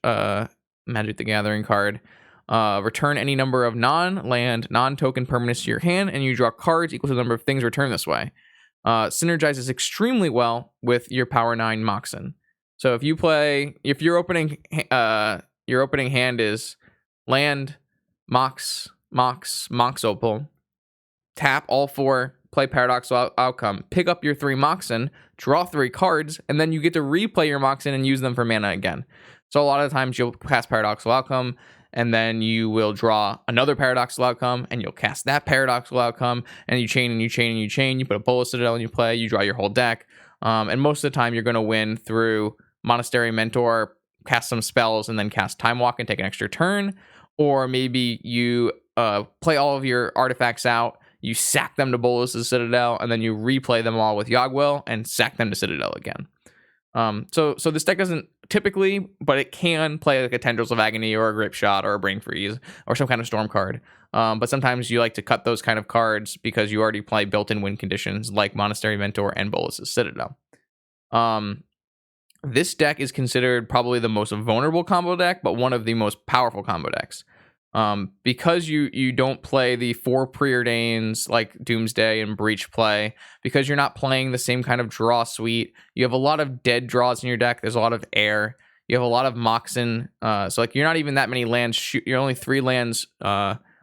Magic the Gathering card. Return any number of non-land, non-token permanents to your hand, and you draw cards equal to the number of things returned this way. Synergizes extremely well with your Power 9 Moxen. So if your opening hand is land, Mox Opal, tap all 4, play Paradoxical Outcome, pick up your 3 Moxen, draw 3 cards, and then you get to replay your Moxen and use them for mana again. So a lot of times you'll cast Paradoxical Outcome, and then you will draw another Paradoxical Outcome, and you'll cast that Paradoxical Outcome, and you chain and you chain and you chain. You put a Bolas Citadel and you play, you draw your whole deck. And most of the time, you're going to win through Monastery Mentor, cast some spells, and then cast Time Walk and take an extra turn. Or maybe you play all of your artifacts out, you sack them to Bolas' Citadel, and then you replay them all with Yogg-Will and sack them to Citadel again. So this deck doesn't typically, but it can play like a Tendrils of Agony or a Grip Shot or a Brain Freeze or some kind of Storm card. But sometimes you like to cut those kind of cards because you already play built-in win conditions like Monastery Mentor and Bolas' Citadel. This deck is considered probably the most vulnerable combo deck, but one of the most powerful combo decks. Because you don't play the 4 preordains like Doomsday and Breach play, because you're not playing the same kind of draw suite, you have a lot of dead draws in your deck. There's a lot of air. You have a lot of Moxen. So like you're not even that many lands. You're only 3 lands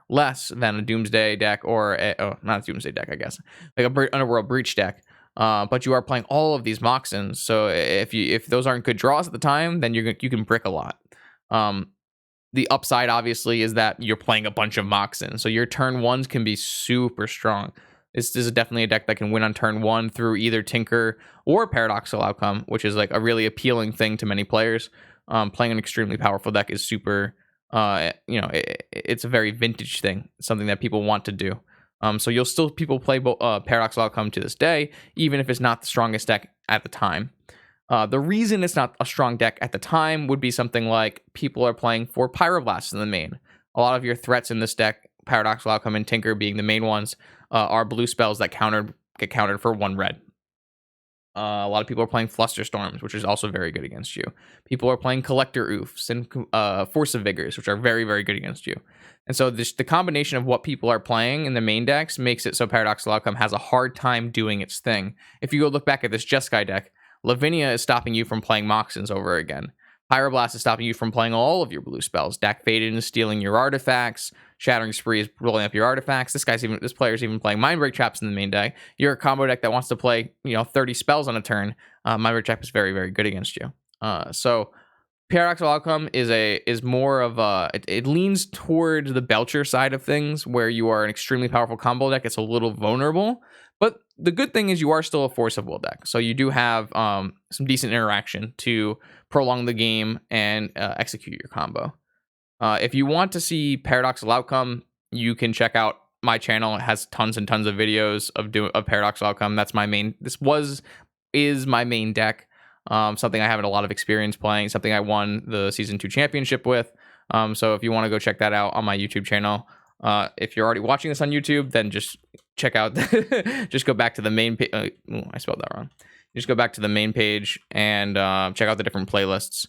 less than a Doomsday deck or not a Doomsday deck, I guess, like a Underworld Breach deck. But you are playing all of these Moxins, so if those aren't good draws at the time, then you can brick a lot. The upside, obviously, is that you're playing a bunch of Moxins, so your turn ones can be super strong. This is definitely a deck that can win on turn one through either Tinker or Paradoxical Outcome, which is like a really appealing thing to many players. Playing an extremely powerful deck is super, it's a very vintage thing, something that people want to do. So you'll still people play Paradoxical Outcome to this day, even if it's not the strongest deck at the time. The reason it's not a strong deck at the time would be something like people are playing for Pyroblasts in the main. A lot of your threats in this deck, Paradoxical Outcome and Tinker being the main ones, are blue spells that get countered for 1 red. A lot of people are playing Flusterstorms, which is also very good against you. People are playing Collector Oofs and Force of Vigors, which are very, very good against you. And so the combination of what people are playing in the main decks makes it so Paradoxical Outcome has a hard time doing its thing. If you go look back at this Jeskai deck, Lavinia is stopping you from playing Moxins over again. Pyroblast is stopping you from playing all of your blue spells. Dak Faded is stealing your artifacts. Shattering Spree is rolling up your artifacts. This player's even playing Mindbreak Traps in the main deck. You're a combo deck that wants to play, 30 spells on a turn. Mindbreak Trap is very, very good against you. So Paradoxical Outcome is more of it leans toward the Belcher side of things, where you are an extremely powerful combo deck. It's a little vulnerable, but the good thing is you are still a Force of Will deck, so you do have some decent interaction to prolong the game and execute your combo. If you want to see Paradoxical Outcome, you can check out my channel. It has tons and tons of videos of Paradoxical Outcome. That's my main. Is my main deck. Something I have a lot of experience playing. Something I won the Season 2 championship with. So if you want to go check that out on my YouTube channel, if you're already watching this on YouTube, then just check out. Just go back to the main page. I spelled that wrong. Just go back to the main page and check out the different playlists.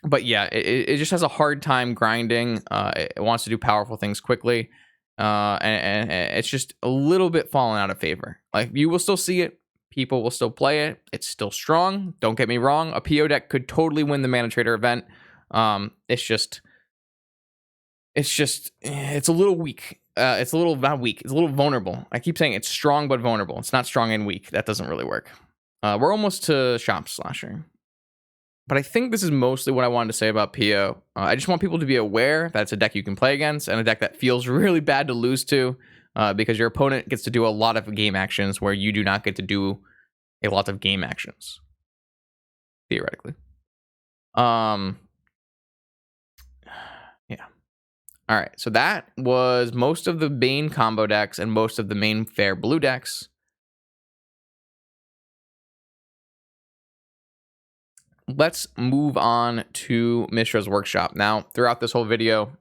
But yeah, it just has a hard time grinding. It wants to do powerful things quickly, and it's just a little bit falling out of favor. Like, you will still see it. People will still play it. It's still strong. Don't get me wrong. A PO deck could totally win the Mana Trader event. It's a little weak. It's a little not weak. It's a little vulnerable. I keep saying it's strong but vulnerable. It's not strong and weak. That doesn't really work. We're almost to Shop Slasher. But I think this is mostly what I wanted to say about PO. I just want people to be aware that it's a deck you can play against, and a deck that feels really bad to lose to, because your opponent gets to do a lot of game actions where you do not get to do a lot of game actions, theoretically. Yeah. All right, so that was most of the main combo decks and most of the main fair blue decks. Let's move on to Mishra's Workshop. Now, throughout this whole video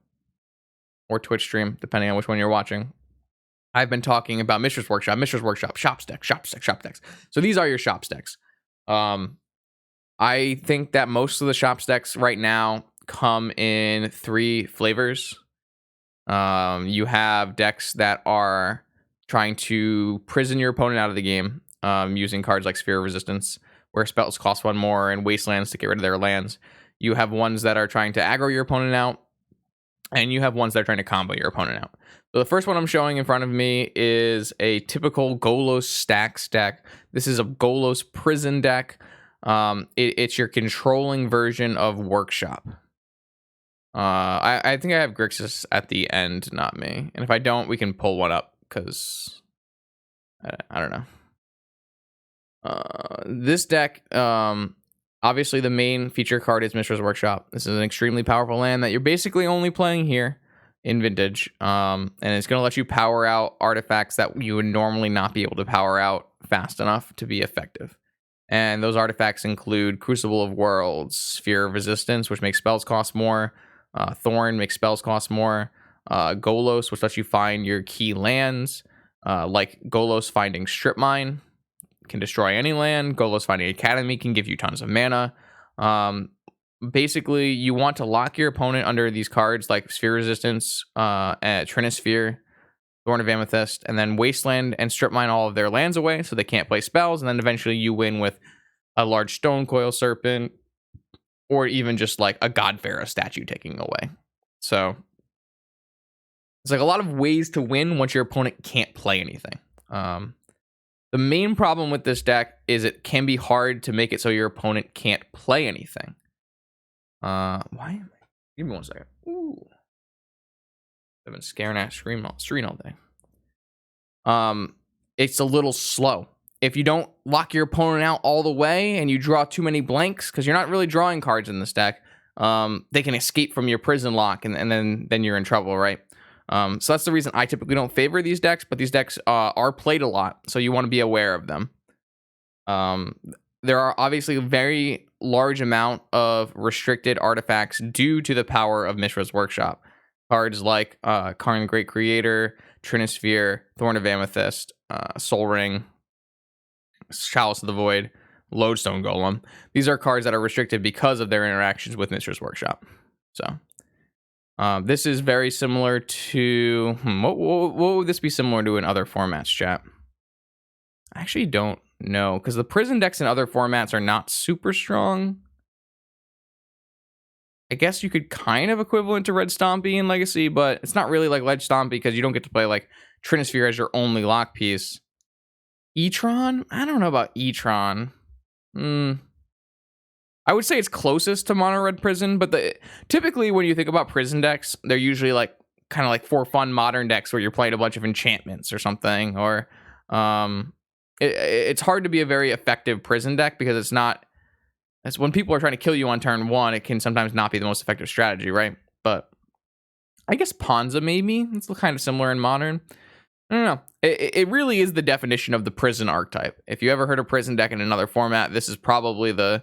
or Twitch stream, depending on which one you're watching, I've been talking about Mishra's Workshop, Shops decks. So these are your Shops decks. I think that most of the Shops decks right now come in 3 flavors. You have decks that are trying to prison your opponent out of the game, using cards like Sphere of Resistance, where spells cost 1 more, and Wastelands to get rid of their lands. You have ones that are trying to aggro your opponent out, and you have ones that are trying to combo your opponent out. So the first one I'm showing in front of me is a typical Golos Stax deck. This is a Golos prison deck. It's your controlling version of Workshop. I think I have Grixis at the end, not me. And if I don't, we can pull one up, because I don't know. This deck, obviously the main feature card is Mishra's Workshop. This is an extremely powerful land that you're basically only playing here in Vintage. And it's going to let you power out artifacts that you would normally not be able to power out fast enough to be effective. And those artifacts include Crucible of Worlds, Sphere of Resistance, which makes spells cost more, Thorn makes spells cost more, Golos, which lets you find your key lands, like Golos finding Strip Mine can destroy any land. Golos finding Academy can give you tons of mana. Basically, you want to lock your opponent under these cards like Sphere Resistance, Trinisphere, Thorn of Amethyst, and then Wasteland and Strip Mine all of their lands away so they can't play spells, and then eventually you win with a large Stone Coil Serpent, or even just like a God Pharaoh statue taking away. So It's like a lot of ways to win once your opponent can't play anything. The main problem with this deck is it can be hard to make it so your opponent can't play anything. Why am I? Give me 1 second. Ooh. I've been scaring at stream all day. It's a little slow. If you don't lock your opponent out all the way and you draw too many blanks, because you're not really drawing cards in this deck, they can escape from your prison lock, and then you're in trouble, right? So that's the reason I typically don't favor these decks, but these decks are played a lot, so you want to be aware of them. There are obviously a very large amount of restricted artifacts due to the power of Mishra's Workshop. Cards like Karn Great Creator, Trinisphere, Thorn of Amethyst, Soul Ring, Chalice of the Void, Lodestone Golem. These are cards that are restricted because of their interactions with Mishra's Workshop. So this is very similar to... what would this be similar to in other formats, chat? I actually don't know, because the prison decks in other formats are not super strong. I guess you could kind of equivalent to Red Stompy in Legacy, but it's not really like Ledge Stompy because you don't get to play like Trinisphere as your only lock piece. E-Tron? I don't know about E-Tron. I would say it's closest to Mono Red Prison, but typically when you think about prison decks, they're usually like kind of like for fun modern decks where you're playing a bunch of enchantments or something, or it's hard to be a very effective prison deck because it's not. It's when people are trying to kill you on turn one, it can sometimes not be the most effective strategy, right? But I guess Ponza maybe. It's kind of similar in modern. I don't know. It really is the definition of the prison archetype. If you ever heard a prison deck in another format, this is probably the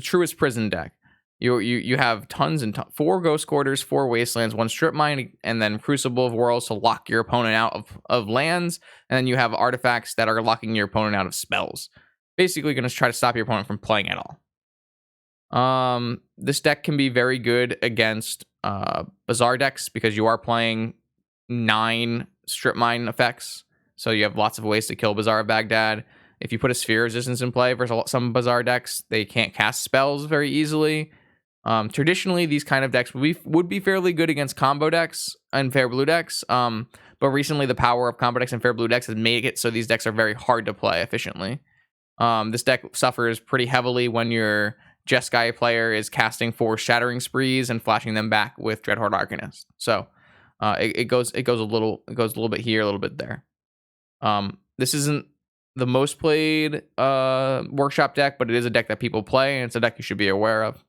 truest prison deck. You have tons and 4 Ghost Quarters, 4 Wastelands, 1 Strip Mine, and then Crucible of Worlds to lock your opponent out of lands, and then you have artifacts that are locking your opponent out of spells. Basically going to try to stop your opponent from playing at all. This deck can be very good against Bazaar decks because you are playing 9 Strip Mine effects, so you have lots of ways to kill Bazaar of Baghdad. If you put a Sphere Resistance in play for some Bazaar decks, they can't cast spells very easily. Traditionally, these kind of decks would be fairly good against combo decks and Fair Blue decks, but recently the power of combo decks and Fair Blue decks has made it so these decks are very hard to play efficiently. This deck suffers pretty heavily when your Jeskai player is casting 4 Shattering Sprees and flashing them back with Dreadhorde Arcanist. So it goes a little bit here, a little bit there. This isn't the most played workshop deck, but it is a deck that people play, and it's a deck you should be aware of.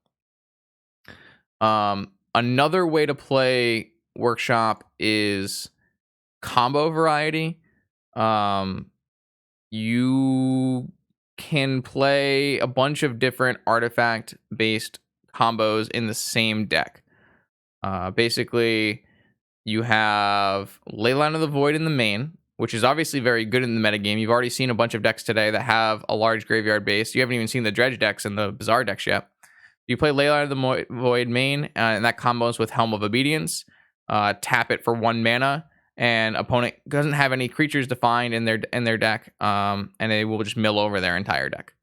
Another way to play workshop is combo variety. You can play a bunch of different artifact based combos in the same deck. Basically, you have Leyline of the Void in the main, which is obviously very good in the metagame. You've already seen a bunch of decks today that have a large graveyard base. You haven't even seen the Dredge decks and the Bazaar decks yet. You play Leyline of the Void main, and that combos with Helm of Obedience. Tap it for 1 mana, and opponent doesn't have any creatures defined in their deck, and they will just mill over their entire deck.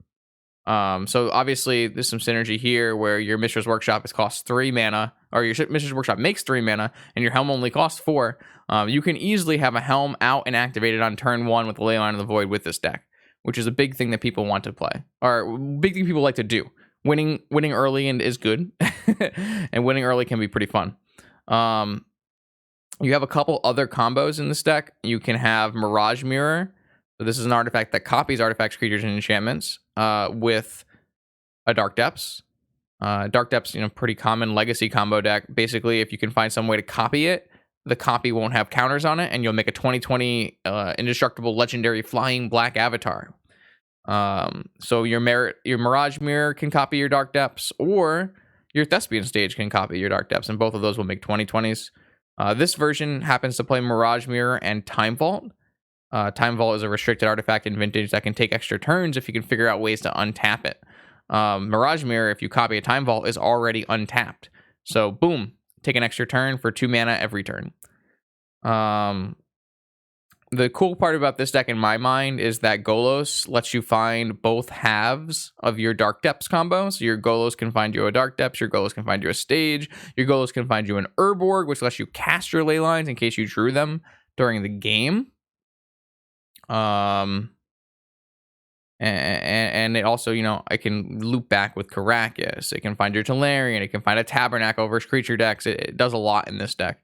So obviously there's some synergy here where your Mishra's Workshop costs 3 mana, or your Mishra's Workshop makes 3 mana, and your Helm only costs 4. You can easily have a Helm out and activated on turn 1 with the Leyline of the Void with this deck, which is a big thing that people want to play, or big thing people like to do. Winning early and is good, and winning early can be pretty fun. You have a couple other combos in this deck. You can have Mirage Mirror. So this is an artifact that copies artifacts, creatures, and enchantments with a Dark Depths. Dark Depths, pretty common legacy combo deck. Basically, if you can find some way to copy it, the copy won't have counters on it, and you'll make a 20/20 indestructible legendary flying black avatar. So your Mirage Mirror can copy your Dark Depths, or your Thespian Stage can copy your Dark Depths, and both of those will make 20/20s. This version happens to play Mirage Mirror and Time Vault. Time Vault is a restricted artifact in Vintage that can take extra turns if you can figure out ways to untap it. Mirage Mirror, if you copy a Time Vault, is already untapped. So boom, take an extra turn for 2 mana every turn. The cool part about this deck in my mind is that Golos lets you find both halves of your Dark Depths combo. So your Golos can find you a Dark Depths, your Golos can find you a Stage, your Golos can find you an Urborg, which lets you cast your ley lines in case you drew them during the game. And it also, you know, I can loop back with Karakas. It can find your Tolarian. It can find a Tabernacle versus creature decks. It does a lot in this deck.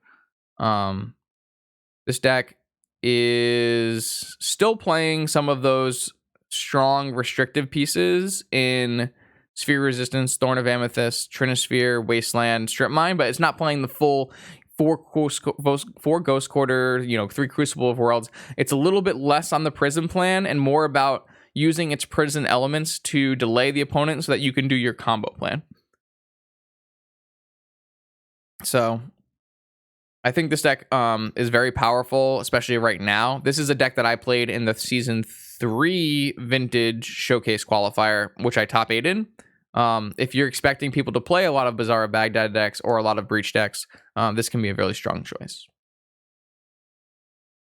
This deck is still playing some of those strong restrictive pieces in Sphere Resistance, Thorn of Amethyst, Trinisphere, Wasteland, Strip Mine, but it's not playing the full four Ghost Quarter, you know, 3 Crucible of Worlds. It's a little bit less on the Prison plan and more about using its prison elements to delay the opponent so that you can do your combo plan. So I think this deck is very powerful, especially right now. This is a deck that I played in the Season 3 Vintage Showcase Qualifier, which I top 8 in. If you're expecting people to play a lot of Bazaar of Baghdad decks or a lot of Breach decks, this can be a really strong choice.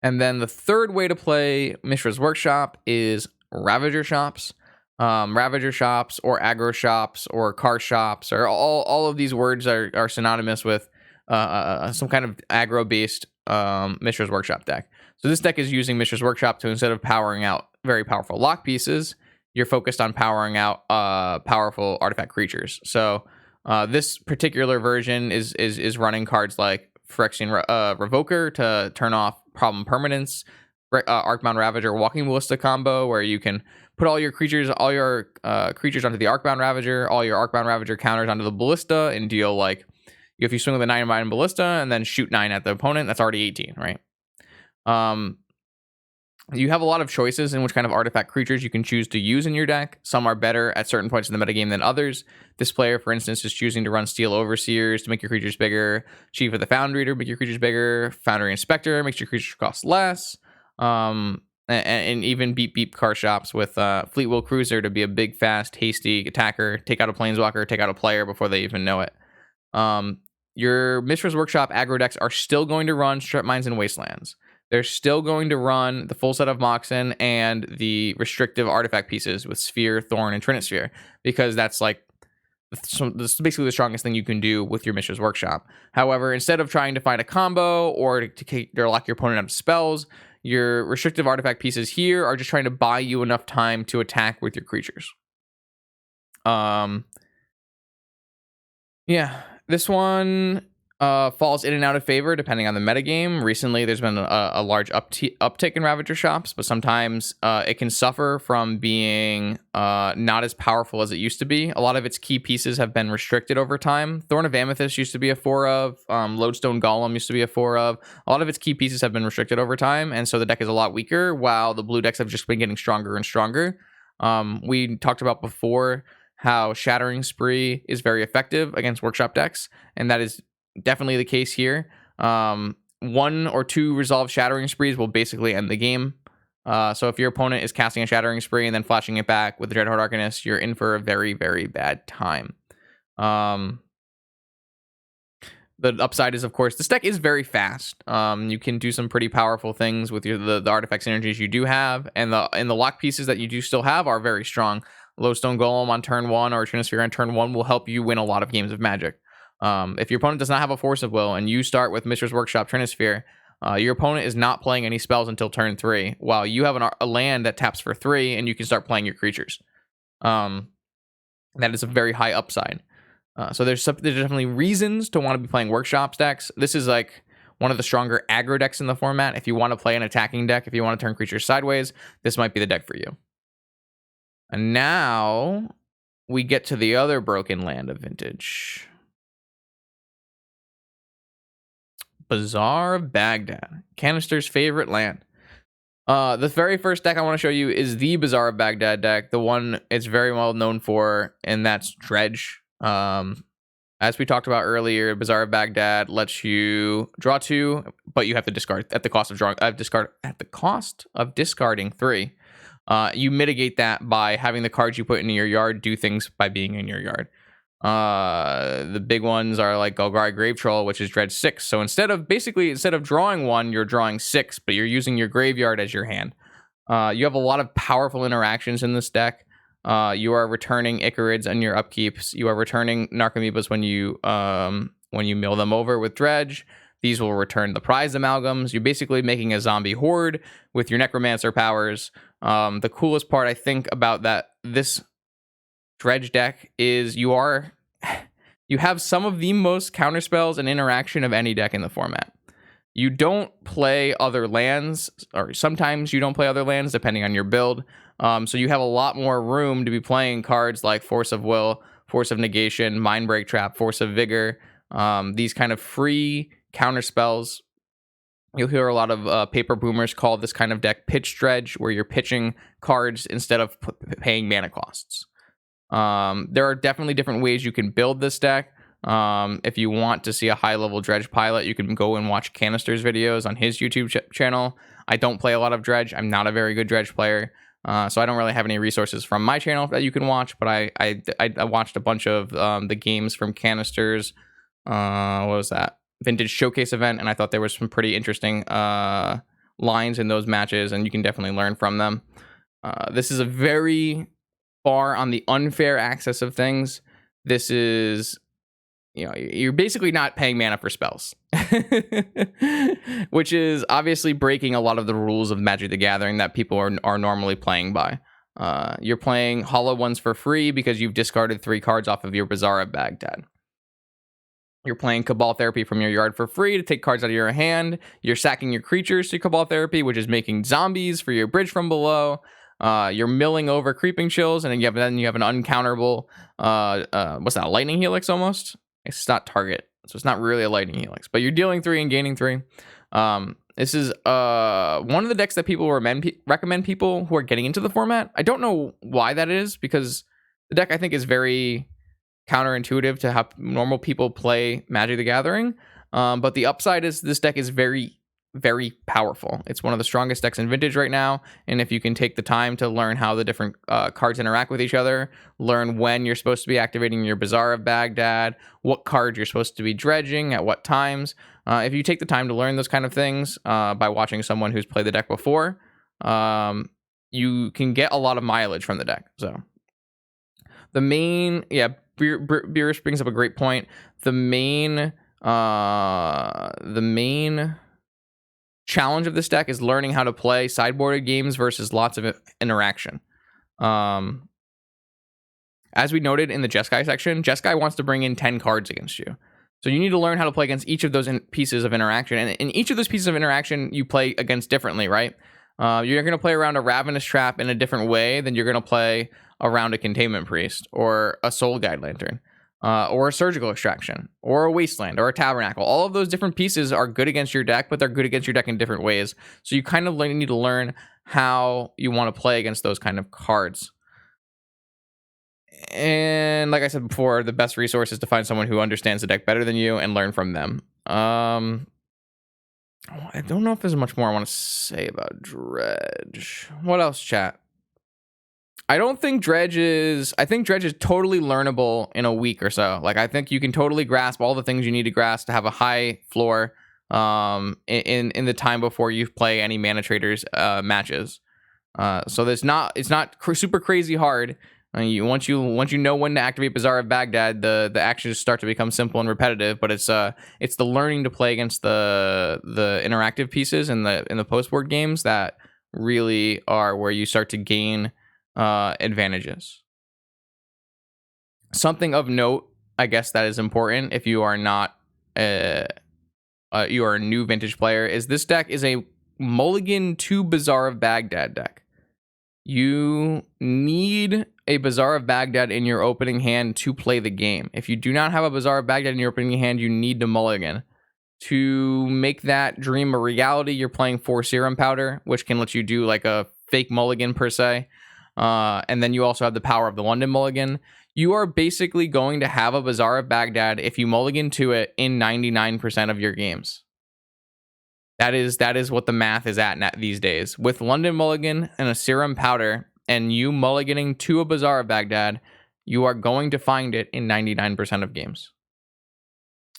And then the third way to play Mishra's Workshop is Ravager Shops. Ravager Shops or Aggro Shops or Car Shops, or all of these words are synonymous with some kind of aggro-based Mishra's Workshop deck. So this deck is using Mishra's Workshop to, instead of powering out very powerful lock pieces, you're focused on powering out powerful artifact creatures. So this particular version is running cards like Phyrexian Revoker to turn off problem permanents, Arcbound Ravager Walking Ballista combo, where you can put all your creatures onto the Arcbound Ravager, all your Arcbound Ravager counters onto the Ballista, and deal like, if you swing with a 9/9 Ballista and then shoot 9 at the opponent, that's already 18, right? You have a lot of choices in which kind of artifact creatures you can choose to use in your deck. Some are better at certain points in the metagame than others. This player, for instance, is choosing to run Steel Overseers to make your creatures bigger, Chief of the Foundry to make your creatures bigger, Foundry Inspector makes your creatures cost less, and even beep Car Shops with Fleetwheel Cruiser to be a big, fast, hasty attacker, take out a Planeswalker, take out a player before they even know it. Your Mishra's Workshop aggro decks are still going to run Strip Mines and Wastelands. They're still going to run the full set of Moxen and the restrictive artifact pieces with Sphere, Thorn, and Trinisphere, because that's like, so this is basically the strongest thing you can do with your Mishra's Workshop. However, instead of trying to find a combo or to lock your opponent out of spells, your restrictive artifact pieces here are just trying to buy you enough time to attack with your creatures. Yeah, this one falls in and out of favor depending on the metagame. Recently, there's been a large uptick in Ravager Shops, but sometimes it can suffer from being not as powerful as it used to be. A lot of its key pieces have been restricted over time. Thorn of Amethyst used to be a 4 of. Lodestone Golem used to be a 4 of. A lot of its key pieces have been restricted over time, and so the deck is a lot weaker, while the blue decks have just been getting stronger and stronger. We talked about before how Shattering Spree is very effective against Workshop decks, and that is definitely the case here. 1 or 2 resolved Shattering Sprees will basically end the game. So if your opponent is casting a Shattering Spree and then flashing it back with the Dreadhorde Arcanist, you're in for a very, very bad time. The upside is, of course, this deck is very fast. You can do some pretty powerful things with the artifact synergies you do have, and the lock pieces that you do still have are very strong. Lodestone Golem on turn 1 or Trinisphere on turn 1 will help you win a lot of games of Magic. If your opponent does not have a Force of Will and you start with Mishra's Workshop Trinisphere, your opponent is not playing any spells until turn 3, while you have a land that taps for 3 and you can start playing your creatures. That is a very high upside. So there's definitely reasons to want to be playing Workshops decks. This is like one of the stronger aggro decks in the format. If you want to play an attacking deck, if you want to turn creatures sideways, this might be the deck for you. And now we get to the other broken land of Vintage. Bazaar of Baghdad, Canister's favorite land. The very first deck I want to show you is the Bazaar of Baghdad deck, the one it's very well known for, and that's Dredge. As we talked about earlier, Bazaar of Baghdad lets you draw 2, but you have to discard at the cost of discarding 3. You mitigate that by having the cards you put into your yard do things by being in your yard. The big ones are like Golgari Grave Troll, which is Dredge 6. So instead of drawing 1, you're drawing 6, but you're using your graveyard as your hand. You have a lot of powerful interactions in this deck. You are returning Icarids on your upkeeps. You are returning Narcomoebas when you mill them over with Dredge. These will return the prize amalgams. You're basically making a zombie horde with your Necromancer powers. The coolest part, I think, about this Dredge deck is you have some of the most counterspells and interaction of any deck in the format. You don't play other lands, or sometimes you don't play other lands depending on your build. So you have a lot more room to be playing cards like Force of Will, Force of Negation, Mindbreak Trap, Force of Vigor. These kind of free counterspells. You'll hear a lot of paper boomers call this kind of deck pitch dredge, where you're pitching cards instead of paying mana costs. There are definitely different ways you can build this deck. If you want to see a high-level Dredge pilot, you can go and watch Canister's videos on his YouTube channel. I don't play a lot of Dredge. I'm not a very good Dredge player, so I don't really have any resources from my channel that you can watch, but I watched a bunch of the games from Canister's, what was that? Vintage Showcase event, and I thought there was some pretty interesting lines in those matches, and you can definitely learn from them. This is a very far on the unfair access of things. This is, you're basically not paying mana for spells, which is obviously breaking a lot of the rules of Magic the Gathering that people are normally playing by. You're playing hollow ones for free because you've discarded 3 cards off of your Bazaar of Baghdad. You're playing Cabal Therapy from your yard for free to take cards out of your hand. You're sacking your creatures to Cabal Therapy, which is making zombies for your Bridge from Below. You're milling over Creeping Chills, and then you have an uncounterable, what's that, Lightning Helix almost? It's not target, so it's not really a Lightning Helix, but you're dealing 3 and gaining 3. This is one of the decks that people recommend people who are getting into the format. I don't know why that is, because the deck, I think, is very counterintuitive to how normal people play Magic the Gathering. But the upside is this deck is very, very powerful. It's one of the strongest decks in Vintage right now, and if you can take the time to learn how the different cards interact with each other, learn when you're supposed to be activating your Bazaar of Baghdad, what cards you're supposed to be dredging at what times, if you take the time to learn those kind of things by watching someone who's played the deck before, you can get a lot of mileage from the deck. So the main, Beerish brings up a great point. The main challenge of this deck is learning how to play sideboarded games versus lots of interaction. As we noted in the Jeskai section, Jeskai wants to bring in 10 cards against you. So you need to learn how to play against each of those pieces of interaction. And in each of those pieces of interaction, you play against differently, right? You're going to play around a Ravenous Trap in a different way than you're going to play around a Containment Priest or a Soul Guide Lantern. Or a Surgical Extraction, or a Wasteland, or a Tabernacle. All of those different pieces are good against your deck, but they're good against your deck in different ways. So you kind of need to learn how you want to play against those kind of cards. And like I said before, the best resource is to find someone who understands the deck better than you and learn from them. I don't know if there's much more I want to say about Dredge. What else, chat? I think Dredge is totally learnable in a week or so. Like, I think you can totally grasp all the things you need to grasp to have a high floor in the time before you play any Mana Traders matches. So it's not super crazy hard. Once you know when to activate Bazaar of Baghdad, the actions start to become simple and repetitive. But it's the learning to play against the interactive pieces in the post board games that really are where you start to gain advantages. Something of note, I guess, that is important if you are not you are a new Vintage player, is this deck is a mulligan to Bazaar of Baghdad deck. You need a Bazaar of Baghdad in your opening hand to play the game. If you do not have a Bazaar of Baghdad in your opening hand, you need to mulligan. To make that dream a reality, you're playing 4 Serum Powder, which can let you do like a fake mulligan per se. And then you also have the power of the London mulligan. You are basically going to have a Bazaar of Baghdad if you mulligan to it in 99% of your games. That is what the math is at these days. With London mulligan and a Serum Powder, and you mulliganing to a Bazaar of Baghdad, you are going to find it in 99% of games.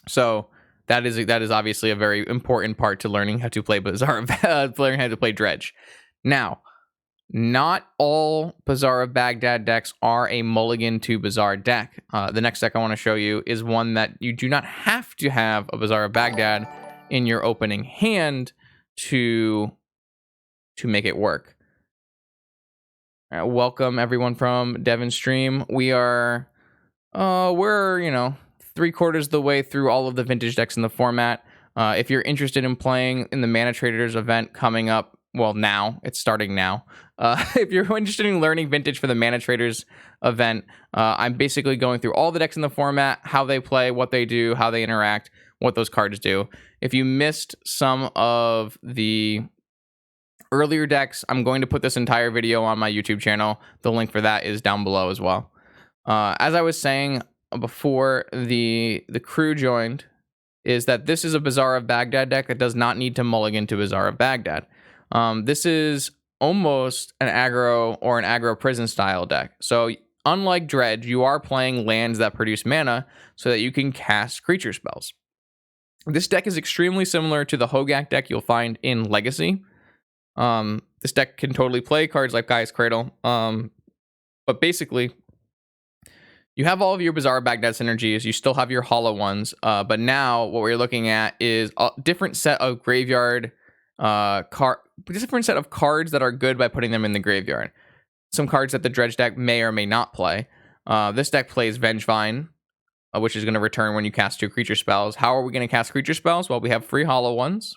So that is obviously a very important part to learning how to play Bazaar, learning how to play Dredge. Now, not all Bazaar of Baghdad decks are a mulligan to Bazaar deck. The next deck I want to show you is one that you do not have to have a Bazaar of Baghdad in your opening hand to make it work. Welcome everyone from Devin's stream. We're 3/4 the way through all of the vintage decks in the format. If you're interested in playing in the Mana Traders event coming up, well, now it's starting now. If you're interested in learning vintage for the Mana Traders event, I'm basically going through all the decks in the format, how they play, what they do, how they interact, what those cards do. If you missed some of the earlier decks, I'm going to put this entire video on my YouTube channel. The link for that is down below as well. As I was saying before the crew joined, is that this is a Bazaar of Baghdad deck that does not need to mulligan to Bazaar of Baghdad. This is almost an aggro or an aggro prison style deck. So unlike Dredge, you are playing lands that produce mana so that you can cast creature spells. This deck is extremely similar to the Hogaak deck you'll find in Legacy. This deck can totally play cards like Gaia's Cradle. But basically, you have all of your Bazaar of Baghdad synergies. You still have your hollow ones. But now what we're looking at is a different set of graveyard different set of cards that are good by putting them in the graveyard. Some cards that the Dredge deck may or may not play. This deck plays Vengevine, which is going to return when you cast 2 creature spells. How are we going to cast creature spells? Well, we have free hollow ones.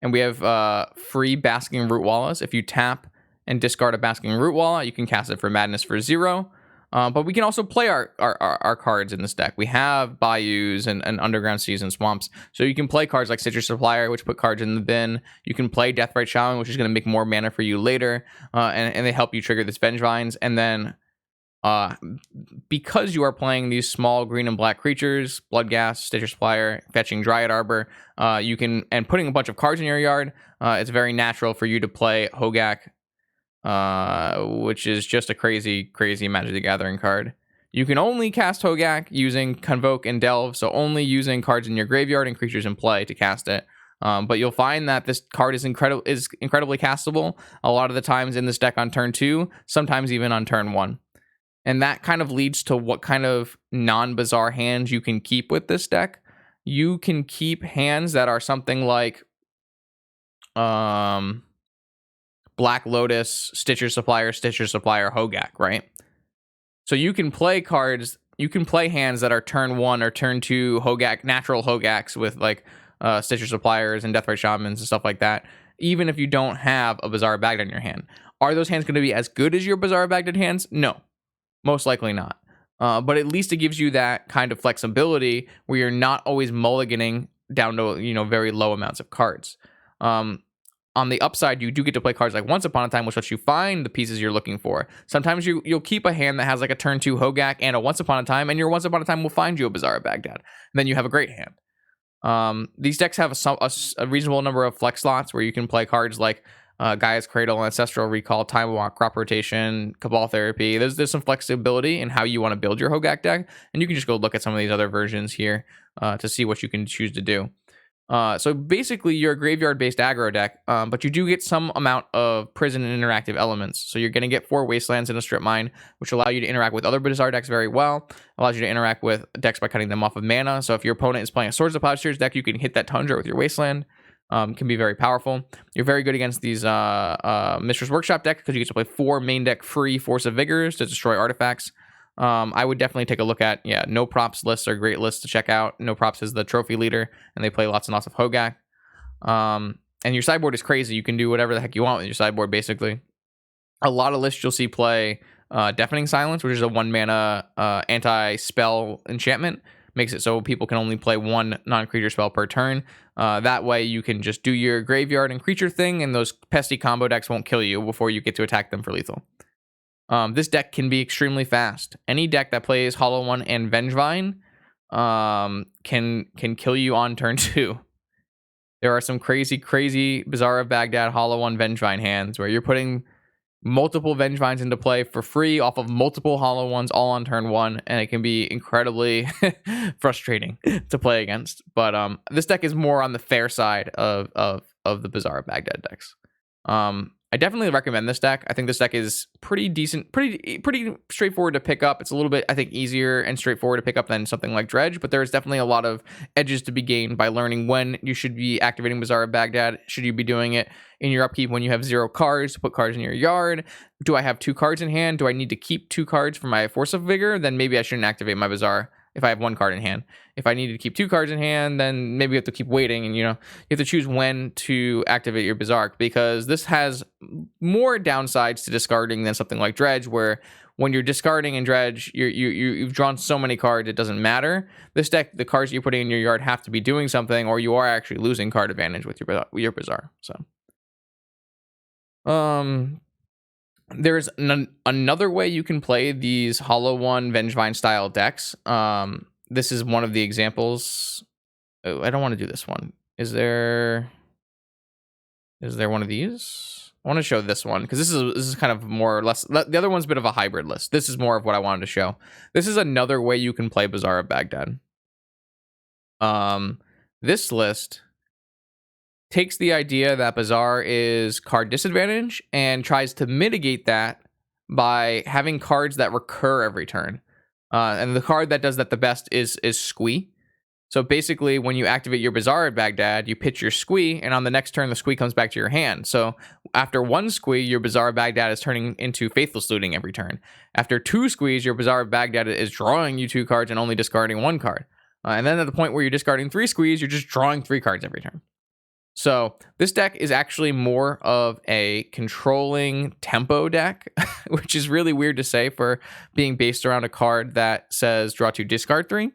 And we have free Basking Root Wallas. If you tap and discard a Basking Root Walla, you can cast it for Madness for 0. But we can also play our cards in this deck. We have Bayous and Underground Seas and Swamps. So you can play cards like Citrus Supplier, which put cards in the bin. You can play Deathrite Shaman, which is going to make more mana for you later. And they help you trigger this Vengevines. And then because you are playing these small green and black creatures, Bloodghast, Stitcher Supplier, fetching Dryad Arbor, you can, and putting a bunch of cards in your yard, it's very natural for you to play Hogaak, which is just a crazy Magic the Gathering card. You can only cast Hogaak using Convoke and Delve, so only using cards in your graveyard and creatures in play to cast it. But you'll find that this card is incredibly castable a lot of the times in this deck on turn 2, sometimes even on turn 1. And that kind of leads to what kind of non-Bazaar hands you can keep with this deck. You can keep hands that are something like Black Lotus, Stitcher Supplier, Hogaak, right? So you can play cards, you can play hands that are turn 1 or turn 2 Hogaak, natural Hogaaks with like Stitcher Suppliers and Deathrite Shamans and stuff like that, even if you don't have a Bazaar of Baghdad in your hand. Are those hands going to be as good as your Bazaar of Baghdad hands? No. Most likely not. But at least it gives you that kind of flexibility where you're not always mulliganing down to, very low amounts of cards. On the upside, you do get to play cards like Once Upon a Time, which lets you find the pieces you're looking for. Sometimes you'll keep a hand that has like a turn 2 Hogaak and a Once Upon a Time, and your Once Upon a Time will find you a Bazaar of Baghdad. And then you have a great hand. These decks have a reasonable number of flex slots where you can play cards like Gaia's Cradle, Ancestral Recall, Time Walk, Crop Rotation, Cabal Therapy. There's some flexibility in how you want to build your Hogaak deck, and you can just go look at some of these other versions here to see what you can choose to do. So basically, you're a graveyard-based aggro deck, but you do get some amount of prison and interactive elements. So you're going to get 4 Wastelands and a Strip Mine, which allow you to interact with other Bazaar decks very well. Allows you to interact with decks by cutting them off of mana. So if your opponent is playing a Swords of Plowshares deck, you can hit that Tundra with your Wasteland. Can be very powerful. You're very good against these Mistress Workshop deck because you get to play 4 main deck free Force of Vigors to destroy artifacts. I would definitely take a look at, No Props lists are great lists to check out. No Props is the trophy leader, and they play lots and lots of Hogaak. And your sideboard is crazy. You can do whatever the heck you want with your sideboard, basically. A lot of lists you'll see play Deafening Silence, which is a 1-mana anti-spell enchantment. Makes it so people can only play 1 non-creature spell per turn. That way you can just do your graveyard and creature thing, and those pesky combo decks won't kill you before you get to attack them for lethal. This deck can be extremely fast. Any deck that plays Hollow One and Vengevine can kill you on turn 2. There are some crazy Bazaar of Baghdad Hollow One Vengevine hands where you're putting multiple Vengevines into play for free off of multiple hollow ones all on turn 1, and it can be incredibly frustrating to play against. But this deck is more on the fair side of the Bazaar of Baghdad decks. I definitely recommend this deck. I think this deck is pretty decent, pretty straightforward to pick up. It's a little bit, I think, easier and straightforward to pick up than something like Dredge, but there's definitely a lot of edges to be gained by learning when you should be activating Bazaar of Baghdad. Should you be doing it in your upkeep when you have 0 cards to put cards in your yard? Do I have 2 cards in hand? Do I need to keep 2 cards for my Force of Vigor? Then maybe I shouldn't activate my Bazaar if I have 1 card in hand. If I need to keep 2 cards in hand, then maybe you have to keep waiting, and you have to choose when to activate your Bazaar, because this has more downsides to discarding than something like Dredge, where when you're discarding in Dredge, you've drawn so many cards it doesn't matter. This deck, the cards you're putting in your yard have to be doing something, or you are actually losing card advantage with your Bazaar. So there's another way you can play these Hollow One Vengevine style decks. This is one of the examples. Oh, I don't want to do this one. Is there one of these? I want to show this one because this is kind of more or less. The other one's a bit of a hybrid list. This is more of what I wanted to show. This is another way you can play Bazaar of Baghdad. This list takes the idea that Bazaar is card disadvantage and tries to mitigate that by having cards that recur every turn. And the card that does that the best is Squee. So basically, when you activate your Bazaar of Baghdad, you pitch your Squee, and on the next turn, the Squee comes back to your hand. So after 1 Squee, your Bazaar of Baghdad is turning into Faithless Looting every turn. After 2 Squees, your Bazaar of Baghdad is drawing you 2 cards and only discarding 1 card. And then at the point where you're discarding 3 Squees, you're just drawing 3 cards every turn. So this deck is actually more of a controlling tempo deck, which is really weird to say for being based around a card that says draw 2, discard 3.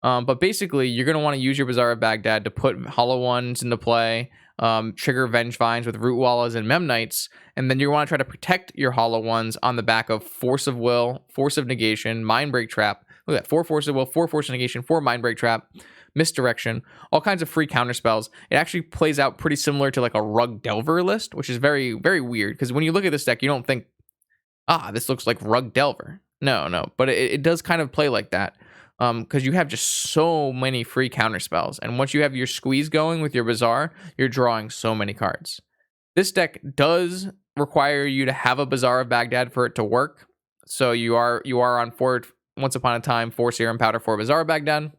But basically, you're going to want to use your Bazaar of Baghdad to put Hollow Ones into play, trigger Vengevines with Root Wallas and Memnites, and then you want to try to protect your Hollow Ones on the back of Force of Will, Force of Negation, Mindbreak Trap. Look at that, 4 Force of Will, 4 Force of Negation, 4 Mindbreak Trap, Misdirection, all kinds of free counter spells. It actually plays out pretty similar to like a Rug Delver list, which is very, very weird, because when you look at this deck, you don't think, this looks like Rug Delver. No, but it does kind of play like that. Because you have just so many free counter spells, and once you have your Squeeze going with your Bazaar, you're drawing so many cards. This deck does require you to have a Bazaar of Baghdad for it to work. So you are on 4 Once Upon a Time, 4 Serum Powder, 4 Bazaar of Baghdad.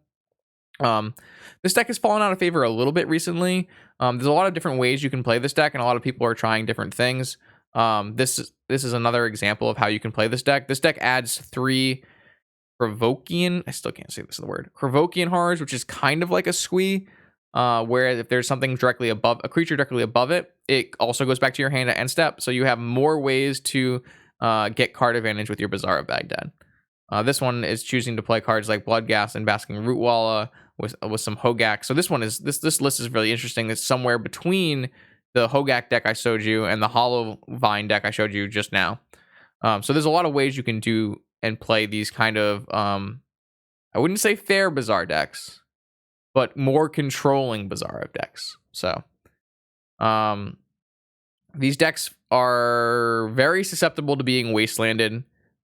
This deck has fallen out of favor a little bit recently. There's a lot of different ways you can play this deck, and a lot of people are trying different things. This is another example of how you can play this deck. This deck adds 3 Krovokian, I still can't say this is the word, Krovokian Horrors, which is kind of like a Squee, whereas if there's something directly above, a creature directly above it, it also goes back to your hand at end step, so you have more ways to get card advantage with your Bazaar of Baghdad. This one is choosing to play cards like Bloodghast and Basking Rootwalla with some Hogaak. So this list is really interesting. It's somewhere between the Hogaak deck I showed you and the Hollow Vine deck I showed you just now. So there's a lot of ways you can do and play these kind of, I wouldn't say fair Bazaar decks, but more controlling Bazaar of decks. So these decks are very susceptible to being wastelanded.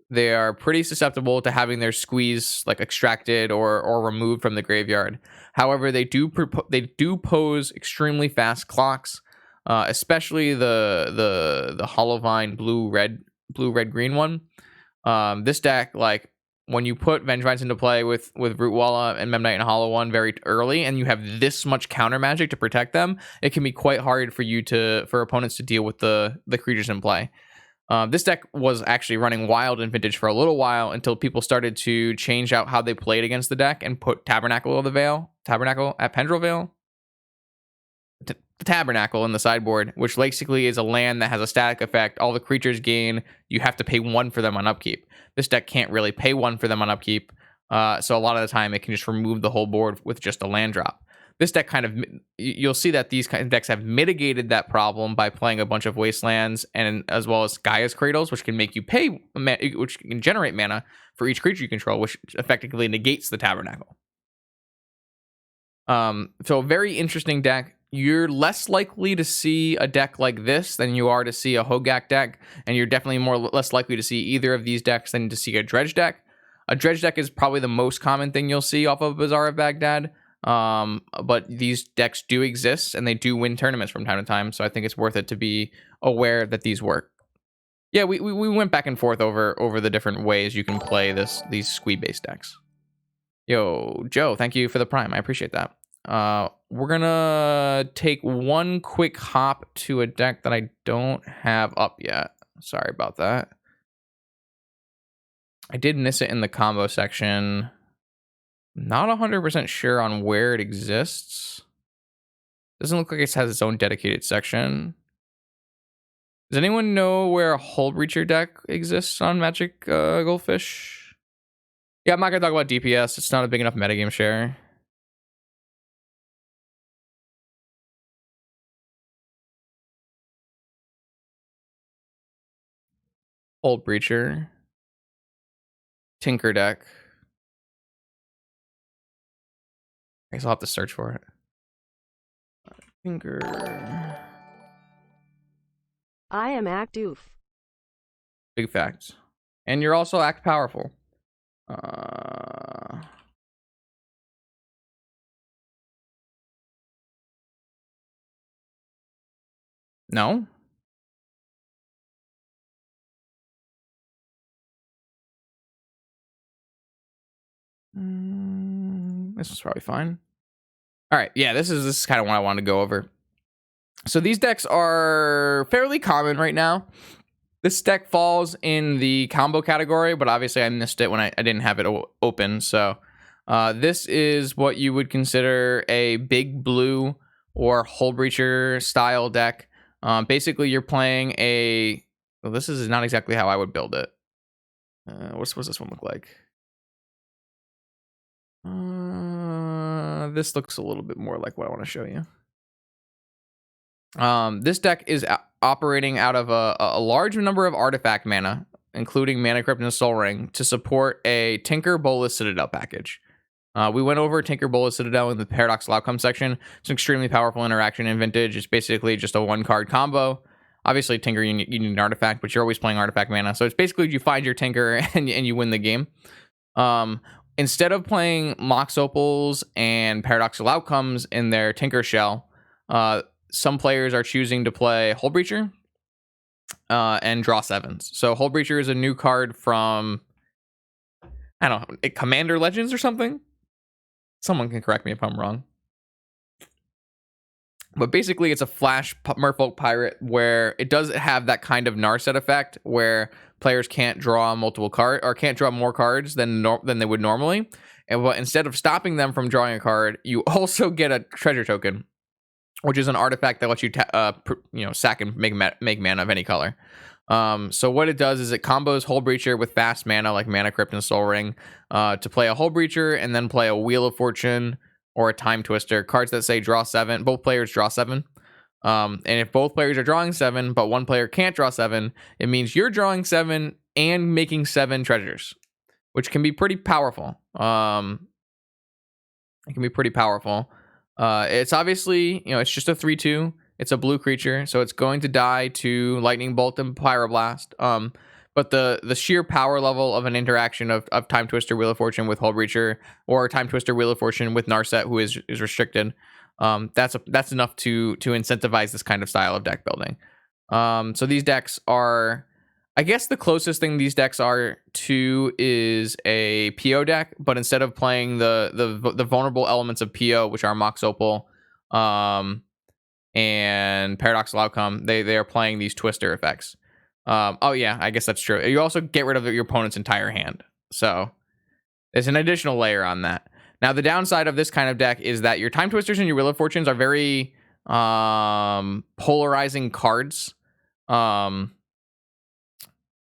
They are pretty susceptible to having their Squeeze like extracted or removed from the graveyard. However, they do pose extremely fast clocks, especially the Hollow Vine blue red green one. This deck, like when you put Vengevines into play with Rootwalla and Memnite and Hollow One very early, and you have this much counter magic to protect them, it can be quite hard for opponents to deal with the creatures in play. This deck was actually running wild in Vintage for a little while until people started to change out how they played against the deck and put Tabernacle at Pendrell Vale. The Tabernacle in the sideboard, which basically is a land that has a static effect. All the creatures gain. You have to pay 1 for them on upkeep. This deck can't really pay 1 for them on upkeep. So a lot of the time it can just remove the whole board with just a land drop. This deck you'll see that these kind of decks have mitigated that problem by playing a bunch of Wastelands and as well as Gaia's Cradles, which can make you pay, which can generate mana for each creature you control, which effectively negates the Tabernacle. So a very interesting deck. you're less likely to see a deck like this than you are to see a Hogaak deck, and you're definitely less likely to see either of these decks than to see a Dredge deck. A Dredge deck is probably the most common thing you'll see off of Bazaar of Baghdad, but these decks do exist, and they do win tournaments from time to time, so I think it's worth it to be aware that these work. Yeah, we went back and forth over the different ways you can play these Squee-based decks. Yo, Joe, thank you for the Prime. I appreciate that. We're gonna take one quick hop to a deck that I don't have up yet. Sorry about that. I did miss it in the combo section. Not 100% sure on where it exists. Doesn't look like it has its own dedicated section. Does anyone know where a Hullbreacher deck exists on Magic Goldfish? Yeah, I'm not gonna talk about DPS. It's not a big enough metagame share. Hullbreacher. Tinker deck. I guess I'll have to search for it. Tinker. I am active. Big fact. And you're also act powerful. No? This is probably fine. All right, yeah, this is kind of what I want to go over. So these decks are fairly common right now. This deck falls in the combo category, but obviously I missed it when I didn't have it open. So this is what you would consider a big blue or Hullbreacher style deck. Basically, you're playing a... Well, this is not exactly how I would build it. What's this one look like? This looks a little bit more like what I want to show you. This deck is operating out of a large number of artifact mana, including Mana Crypt and Soul Ring, to support a Tinker Bolas Citadel package. We went over Tinker Bolas Citadel in the Paradoxical Outcome section. It's an extremely powerful interaction in Vintage. It's basically just a one-card combo. Obviously, Tinker, you need an artifact, but you're always playing artifact mana. So it's basically you find your Tinker and you win the game. Instead of playing Mox Opals and Paradoxical Outcomes in their Tinker shell, some players are choosing to play Hullbreacher and draw 7s. So Hullbreacher is a new card from, I don't know, Commander Legends or something? Someone can correct me if I'm wrong. But basically, it's a flash Merfolk Pirate where it does have that kind of Narset effect where players can't draw multiple cards or can't draw more cards than they would normally. And but instead of stopping them from drawing a card, you also get a treasure token, which is an artifact that lets you sack and make mana of any color. So what it does is it combos Hullbreacher with fast mana like Mana Crypt and Soul Ring to play a Hullbreacher and then play a Wheel of Fortune or a Time Twister. Cards that say draw 7. Both players draw 7. And if both players are drawing 7, but one player can't draw 7, it means you're drawing 7 and making 7 treasures, which can be pretty powerful. It can be pretty powerful. It's obviously, it's just a 3/2. It's a blue creature, so it's going to die to Lightning Bolt and Pyroblast. But the sheer power level of an interaction of Time Twister, Wheel of Fortune with Hullbreacher, or Time Twister, Wheel of Fortune with Narset, who is restricted, that's enough to incentivize this kind of style of deck building. So these decks are, I guess the closest thing these decks are to is a PO deck, but instead of playing the vulnerable elements of PO, which are Mox Opal, and Paradoxical Outcome, they are playing these Twister effects. Oh yeah, I guess that's true. You also get rid of your opponent's entire hand. So there's an additional layer on that. Now, the downside of this kind of deck is that your Time Twisters and your Wheel of Fortunes are very polarizing cards.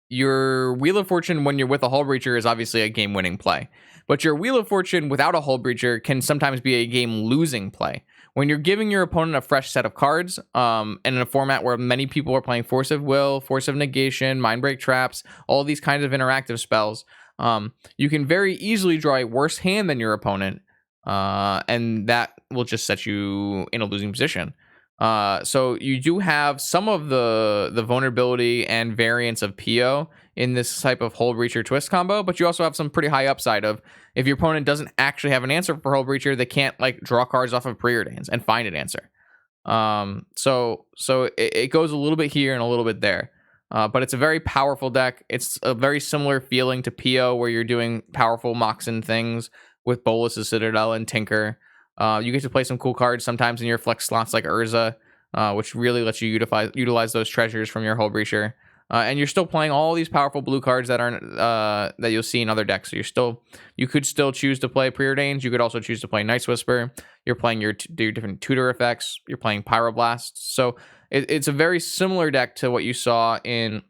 Your Wheel of Fortune, when you're with a Hullbreacher, is obviously a game-winning play. But your Wheel of Fortune without a Hullbreacher can sometimes be a game-losing play. When you're giving your opponent a fresh set of cards, and in a format where many people are playing Force of Will, Force of Negation, Mindbreak Traps, all these kinds of interactive spells, you can very easily draw a worse hand than your opponent and that will just set you in a losing position. So you do have some of the vulnerability and variance of PO in this type of Hullbreacher twist combo, but you also have some pretty high upside of if your opponent doesn't actually have an answer for Hullbreacher, they can't like draw cards off of preordains and find an answer. So it goes a little bit here and a little bit there. But it's a very powerful deck. It's a very similar feeling to PO where you're doing powerful Moxen things with Bolas' Citadel and Tinker. You get to play some cool cards sometimes in your flex slots like Urza, which really lets you utilize those treasures from your Hullbreacher. And you're still playing all these powerful blue cards that aren't that you'll see in other decks. So you could still choose to play Preordains. You could also choose to play Night's Whisper. You're playing your different tutor effects. You're playing Pyroblast. So it's a very similar deck to what you saw in.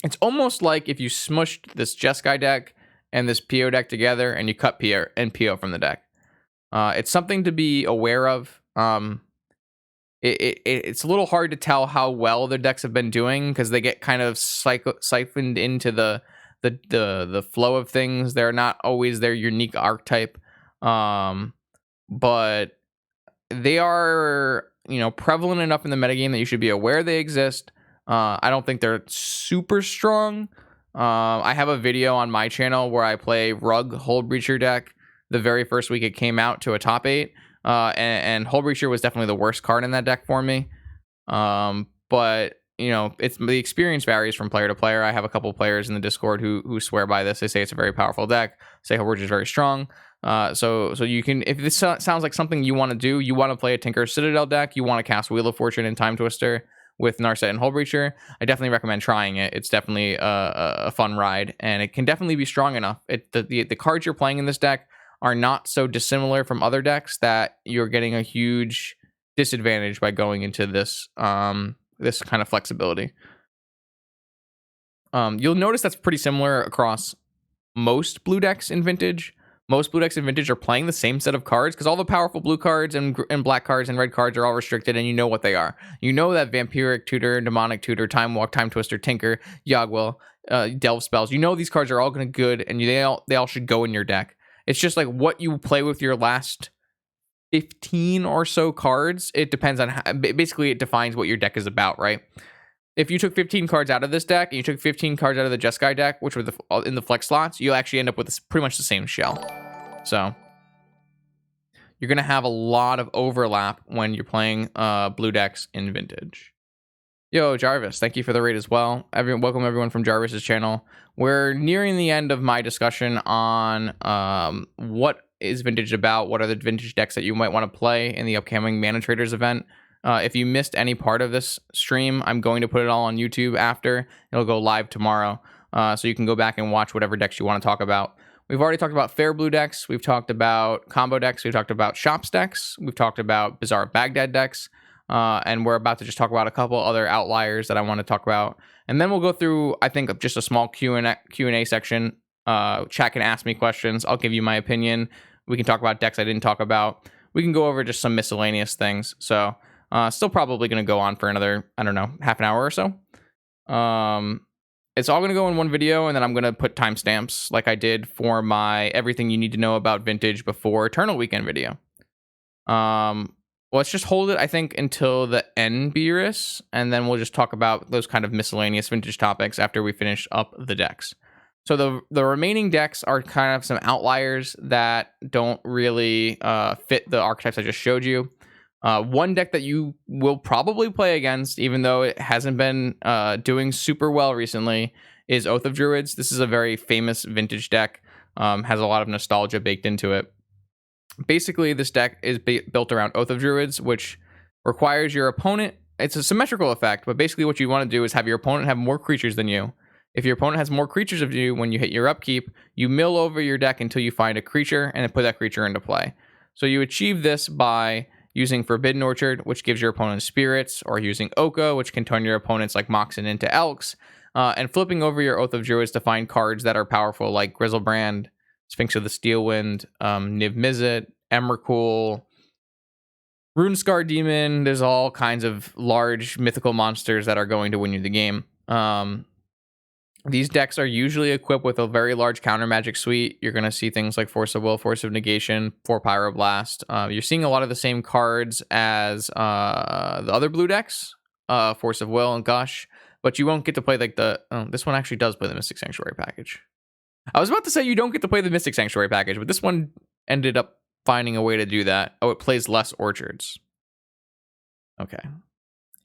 It's almost like if you smushed this Jeskai deck and this PO deck together, and you cut PO from the deck. It's something to be aware of. It's a little hard to tell how well their decks have been doing because they get kind of siphoned into the flow of things. They're not always their unique archetype, but they are prevalent enough in the metagame that you should be aware they exist. I don't think they're super strong. I have a video on my channel where I play Rug Hullbreacher deck the very first week it came out to a top 8. And Hullbreacher was definitely the worst card in that deck for me. But it's the experience varies from player to player. I have a couple players in the Discord who swear by this. They say it's a very powerful deck. Say Hullbreacher is very strong. So you can, if this sounds like something you want to do, you want to play a Tinker Citadel deck, you want to cast Wheel of Fortune and Time Twister with Narset and Hullbreacher, I definitely recommend trying it. It's definitely a fun ride, and it can definitely be strong enough. The cards you're playing in this deck are not so dissimilar from other decks that you're getting a huge disadvantage by going into this this kind of flexibility. You'll notice that's pretty similar across most blue decks in Vintage. Most blue decks in Vintage are playing the same set of cards because all the powerful blue cards and black cards and red cards are all restricted, and you know what they are. You know that Vampiric Tutor, Demonic Tutor, Time Walk, Time Twister, Tinker, Yogwill, Delve Spells. You know these cards are all going to good, and they all should go in your deck. It's just like what you play with your last 15 or so cards. It depends on how, basically it defines what your deck is about, right? If you took 15 cards out of this deck and you took 15 cards out of the Jeskai deck, which were in the flex slots, you'll actually end up with pretty much the same shell. So you're going to have a lot of overlap when you're playing blue decks in Vintage. Yo, Jarvis, thank you for the raid as well. Welcome everyone from Jarvis's channel. We're nearing the end of my discussion on what is Vintage about, what are the Vintage decks that you might want to play in the upcoming Mana Traders event. If you missed any part of this stream, I'm going to put it all on YouTube after. It'll go live tomorrow, so you can go back and watch whatever decks you want to talk about. We've already talked about fair blue decks. We've talked about combo decks. We've talked about shops decks. We've talked about bizarre Baghdad decks. And we're about to just talk about a couple other outliers that I want to talk about. And then we'll go through, I think, just a small Q&A section. Chat can ask me questions. I'll give you my opinion. We can talk about decks I didn't talk about. We can go over just some miscellaneous things. So still probably going to go on for another, I don't know, half an hour or so. It's all going to go in one video, and then I'm going to put timestamps like I did for my everything you need to know about Vintage before Eternal Weekend video. Let's just hold it, I think, until the end, Beerus, and then we'll just talk about those kind of miscellaneous Vintage topics after we finish up the decks. So the remaining decks are kind of some outliers that don't really fit the archetypes I just showed you. One deck that you will probably play against, even though it hasn't been doing super well recently, is Oath of Druids. This is a very famous Vintage deck, has a lot of nostalgia baked into it. Basically, this deck is built around Oath of Druids, which requires your opponent. It's a symmetrical effect, but basically what you want to do is have your opponent have more creatures than you. If your opponent has more creatures of you when you hit your upkeep, you mill over your deck until you find a creature and then put that creature into play. So you achieve this by using Forbidden Orchard, which gives your opponent spirits, or using Oko, which can turn your opponents like Moxen into Elks, and flipping over your Oath of Druids to find cards that are powerful like Grizzlebrand, Sphinx of the Steelwind, Niv Mizzet, Emrakul, Runescar Demon. There's all kinds of large mythical monsters that are going to win you the game. These decks are usually equipped with a very large counter magic suite. You're going to see things like Force of Will, Force of Negation, 4 Pyroblast. You're seeing a lot of the same cards as the other blue decks, Force of Will and Gush, but you won't get to play like the... this one actually does play the Mystic Sanctuary package. I was about to say you don't get to play the Mystic Sanctuary package, but this one ended up finding a way to do that. Oh, it plays less Orchards. Okay.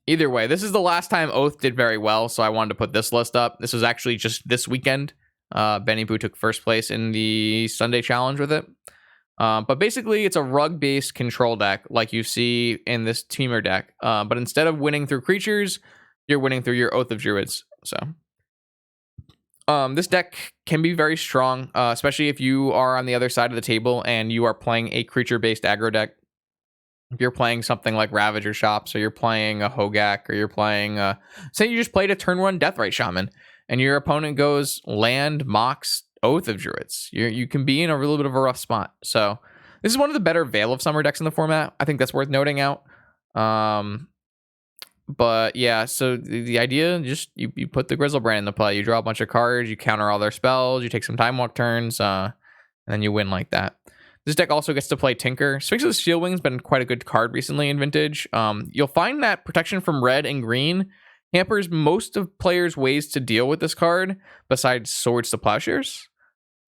Either way, this is the last time Oath did very well, so I wanted to put this list up. This was actually just this weekend. Benny Boo took first place in the Sunday challenge with it. But basically, it's a rug-based control deck like you see in this Teamer deck. But instead of winning through creatures, you're winning through your Oath of Druids. So this deck can be very strong, especially if you are on the other side of the table and you are playing a creature-based aggro deck. If you're playing something like Ravager Shops, or you're playing a Hogaak, or you're playing, say you just played a turn 1 Deathrite Shaman, and your opponent goes land, Mox, Oath of Druids, you can be in a little bit of a rough spot. So this is one of the better Veil of Summer decks in the format. I think that's worth noting out. But yeah, so the idea, just you put the Grizzlebrand into play, you draw a bunch of cards, you counter all their spells, you take some Time Walk turns, and then you win like that. This deck also gets to play Tinker. Sphinx of the Steel Wing's been quite a good card recently in Vintage. You'll find that protection from red and green hampers most of players' ways to deal with this card, besides Swords to Plowshares.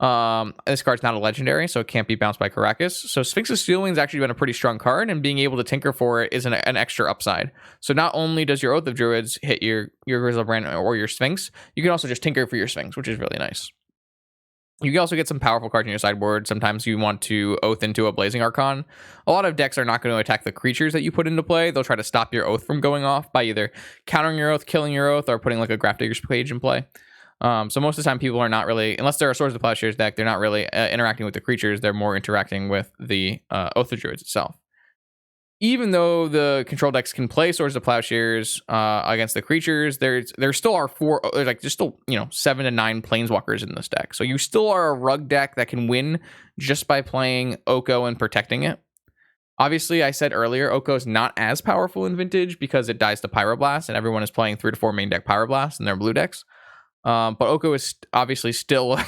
This card's not a legendary, so it can't be bounced by Karakas. So Sphinx of Steel Wing's actually been a pretty strong card, and being able to Tinker for it is an extra upside. So not only does your Oath of Druids hit your Grizzlebrand or your Sphinx, you can also just Tinker for your Sphinx, which is really nice. You can also get some powerful cards in your sideboard. Sometimes you want to Oath into a Blazing Archon. A lot of decks are not going to attack the creatures that you put into play. They'll try to stop your Oath from going off by either countering your Oath, killing your Oath, or putting like a Grafdigger's Cage in play. So most of the time people are not really, unless they're a Swords of Plowshares deck, they're not really interacting with the creatures. They're more interacting with the Oath of Druids itself. Even though the control decks can play Swords of Plowshares against the creatures, there still are there's still 7 to 9 planeswalkers in this deck. So you still are a rug deck that can win just by playing Oko and protecting it. Obviously, I said earlier, Oko is not as powerful in Vintage because it dies to Pyroblast, and everyone is playing 3 to 4 main deck Pyroblast in their blue decks. But Oko is obviously still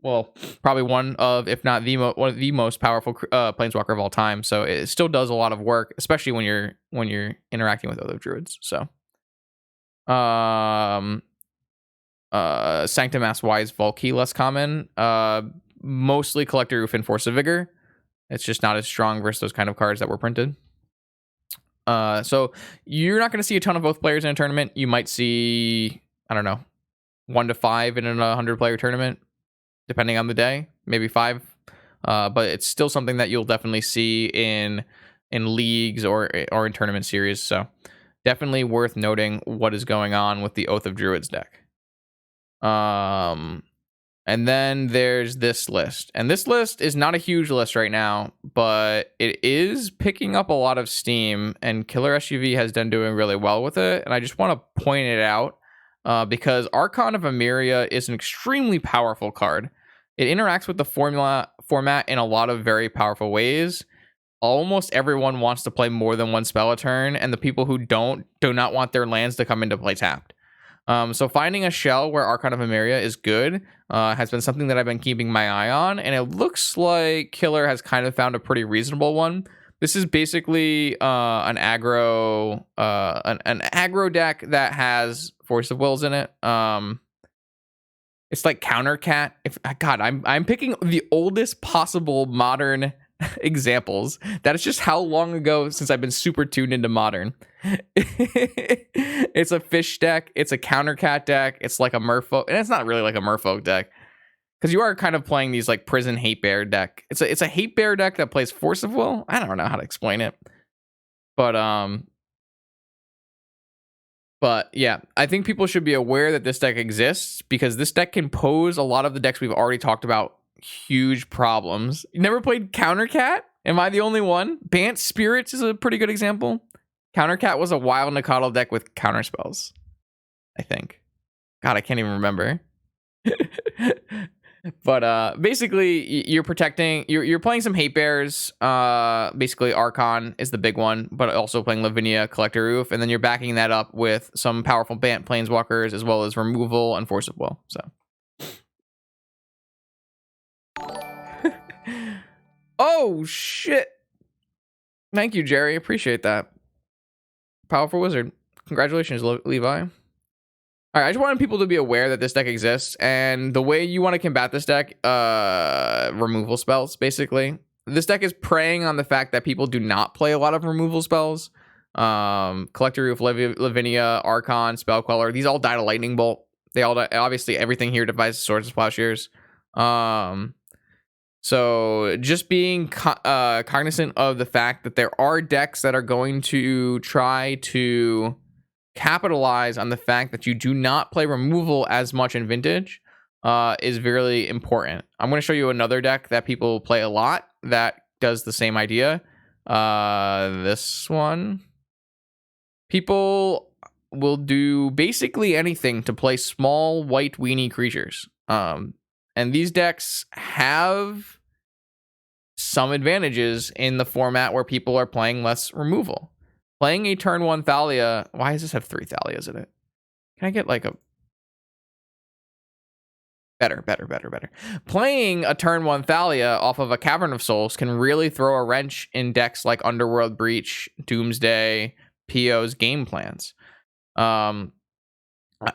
well, probably one of, if not one of the most powerful planeswalker of all time. So it still does a lot of work, especially when you're interacting with other druids. So, Sanctimass Wise Volkey, less common. Mostly Collector Roof and Force of Vigor. It's just not as strong versus those kind of cards that were printed. So you're not going to see a ton of both players in a tournament. You might see, I don't know, 1 to 5 in a 100-player tournament, depending on the day, maybe 5. But it's still something that you'll definitely see in leagues or in tournament series. So definitely worth noting what is going on with the Oath of Druids deck. And then there's this list. And this list is not a huge list right now, but it is picking up a lot of steam, and Killer SUV has been doing really well with it. And I just want to point it out because Archon of Emeria is an extremely powerful card. It interacts with the format in a lot of very powerful ways. Almost everyone wants to play more than one spell a turn, and the people who do not want their lands to come into play tapped. So finding a shell where Archon of Emeria is good has been something that I've been keeping my eye on, and it looks like Killer has kind of found a pretty reasonable one. This is basically an aggro deck that has Force of Wills in it. It's like Counter Cat. I'm picking the oldest possible modern examples. That is just how long ago since I've been super tuned into modern. It's a fish deck. It's a Counter Cat deck. It's like a Merfolk, and it's not really like a Merfolk deck because you are kind of playing these like prison Hatebear deck. It's a Hatebear deck that plays Force of Will. I don't know how to explain it, but yeah, I think people should be aware that this deck exists because this deck can pose a lot of the decks we've already talked about huge problems. You never played Counter Cat? Am I the only one? Bant Spirits is a pretty good example. Counter Cat was a wild Nikado deck with counter spells, I think. God, I can't even remember. But basically, you're protecting. You're playing some hate bears. Basically, Archon is the big one, but also playing Lavinia, Collector Roof, and then you're backing that up with some powerful Bant Planeswalkers as well as removal and Force of Will. So. Oh shit! Thank you, Jerry. Appreciate that. Powerful Wizard. Congratulations, Levi. All right, I just wanted people to be aware that this deck exists, and the way you want to combat this deck, removal spells, basically. This deck is preying on the fact that people do not play a lot of removal spells. Collector Roof, Lavinia, Archon, Spell Queller, these all die to Lightning Bolt. They all die, obviously, everything here dies to Swords and Plowshares. So just being cognizant of the fact that there are decks that are going to try to capitalize on the fact that you do not play removal as much in Vintage is really important. I'm going to show you another deck that people play a lot that does the same idea. This one. People will do basically anything to play small white weenie creatures. And these decks have some advantages in the format where people are playing less removal. Playing a turn 1 Thalia. Why does this have 3 Thalias in it? Can I get like a... Better. Playing a turn 1 Thalia off of a Cavern of Souls can really throw a wrench in decks like Underworld Breach, Doomsday, PO's game plans.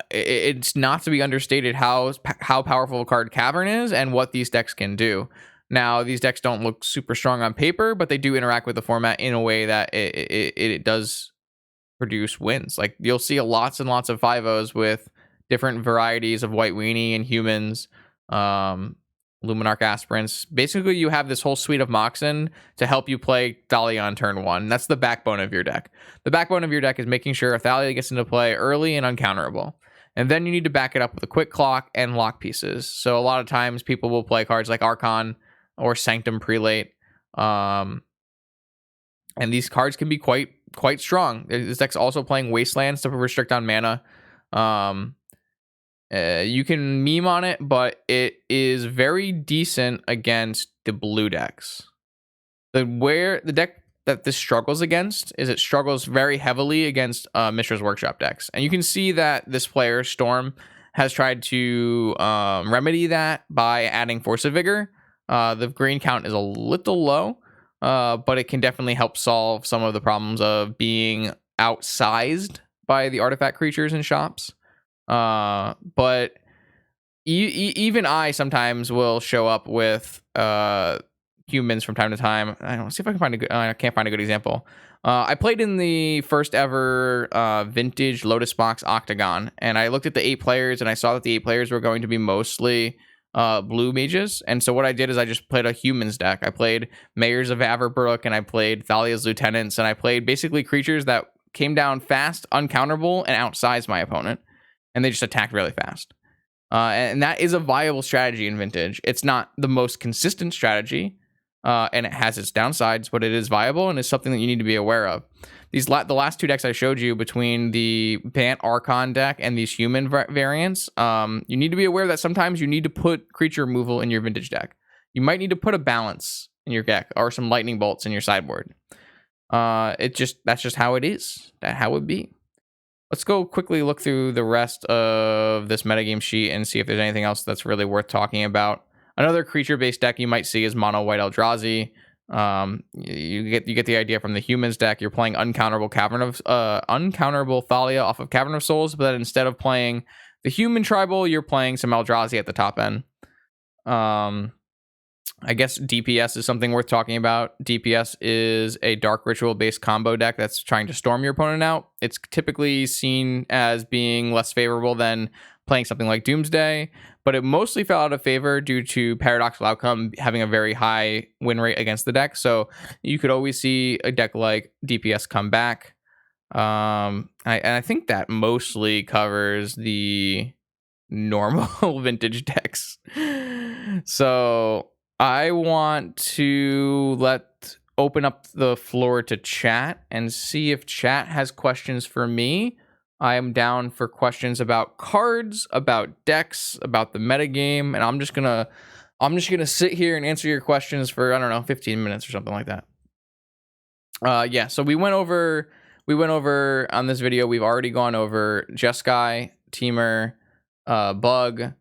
It's not to be understated how powerful a card Cavern is and what these decks can do. Now, these decks don't look super strong on paper, but they do interact with the format in a way that it does produce wins. Like, you'll see lots and lots of 5-0s with different varieties of White Weenie and humans, Luminarch Aspirants. Basically, you have this whole suite of Moxen to help you play Thalia on turn 1. That's the backbone of your deck. The backbone of your deck is making sure Thalia gets into play early and uncounterable. And then you need to back it up with a quick clock and lock pieces. So a lot of times people will play cards like Archon or Sanctum Prelate. And these cards can be quite strong. This deck's also playing Wastelands to restrict on mana. You can meme on it, but it is very decent against the blue decks. The deck that this struggles against is it struggles very heavily against Mishra's Workshop decks. And you can see that this player, Storm, has tried to remedy that by adding Force of Vigor. The green count is a little low, but it can definitely help solve some of the problems of being outsized by the artifact creatures in shops. But even I sometimes will show up with humans from time to time. I don't see if I can find a good. I can't find a good example. I played in the first ever vintage Lotus Box Octagon, and I looked at the 8 players, and I saw that the 8 players were going to be mostly blue mages. And so what I did is I just played a humans deck. I played Mayors of Averbrook, and I played Thalia's Lieutenants, and I played basically creatures that came down fast, uncounterable, and outsized my opponent. And they just attacked really fast. And that is a viable strategy in Vintage. It's not the most consistent strategy, and it has its downsides, but it is viable and is something that you need to be aware of. The last 2 decks I showed you between the Bant Archon deck and these human variants, you need to be aware that sometimes you need to put creature removal in your Vintage deck. You might need to put a balance in your deck or some lightning bolts in your sideboard. That's just how it is. That's how it be. Let's go quickly look through the rest of this metagame sheet and see if there's anything else that's really worth talking about. Another creature-based deck you might see is Mono White Eldrazi. You get the idea from the humans deck. You're playing uncounterable Thalia off of Cavern of Souls, but instead of playing the human tribal, you're playing some Eldrazi at the top end. I guess DPS is something worth talking about. DPS is a Dark Ritual-based combo deck that's trying to storm your opponent out. It's typically seen as being less favorable than playing something like Doomsday, but it mostly fell out of favor due to Paradoxical Outcome having a very high win rate against the deck. So you could always see a deck like DPS come back. I think that mostly covers the normal Vintage decks. So I want to open up the floor to chat and see if chat has questions for me I am down for questions about cards, about decks, about the metagame, and I'm just gonna sit here and answer your questions for, I don't know, 15 minutes or something like that. Yeah, so we went over on this video, we've already gone over Jeskai, Teamer, Bug,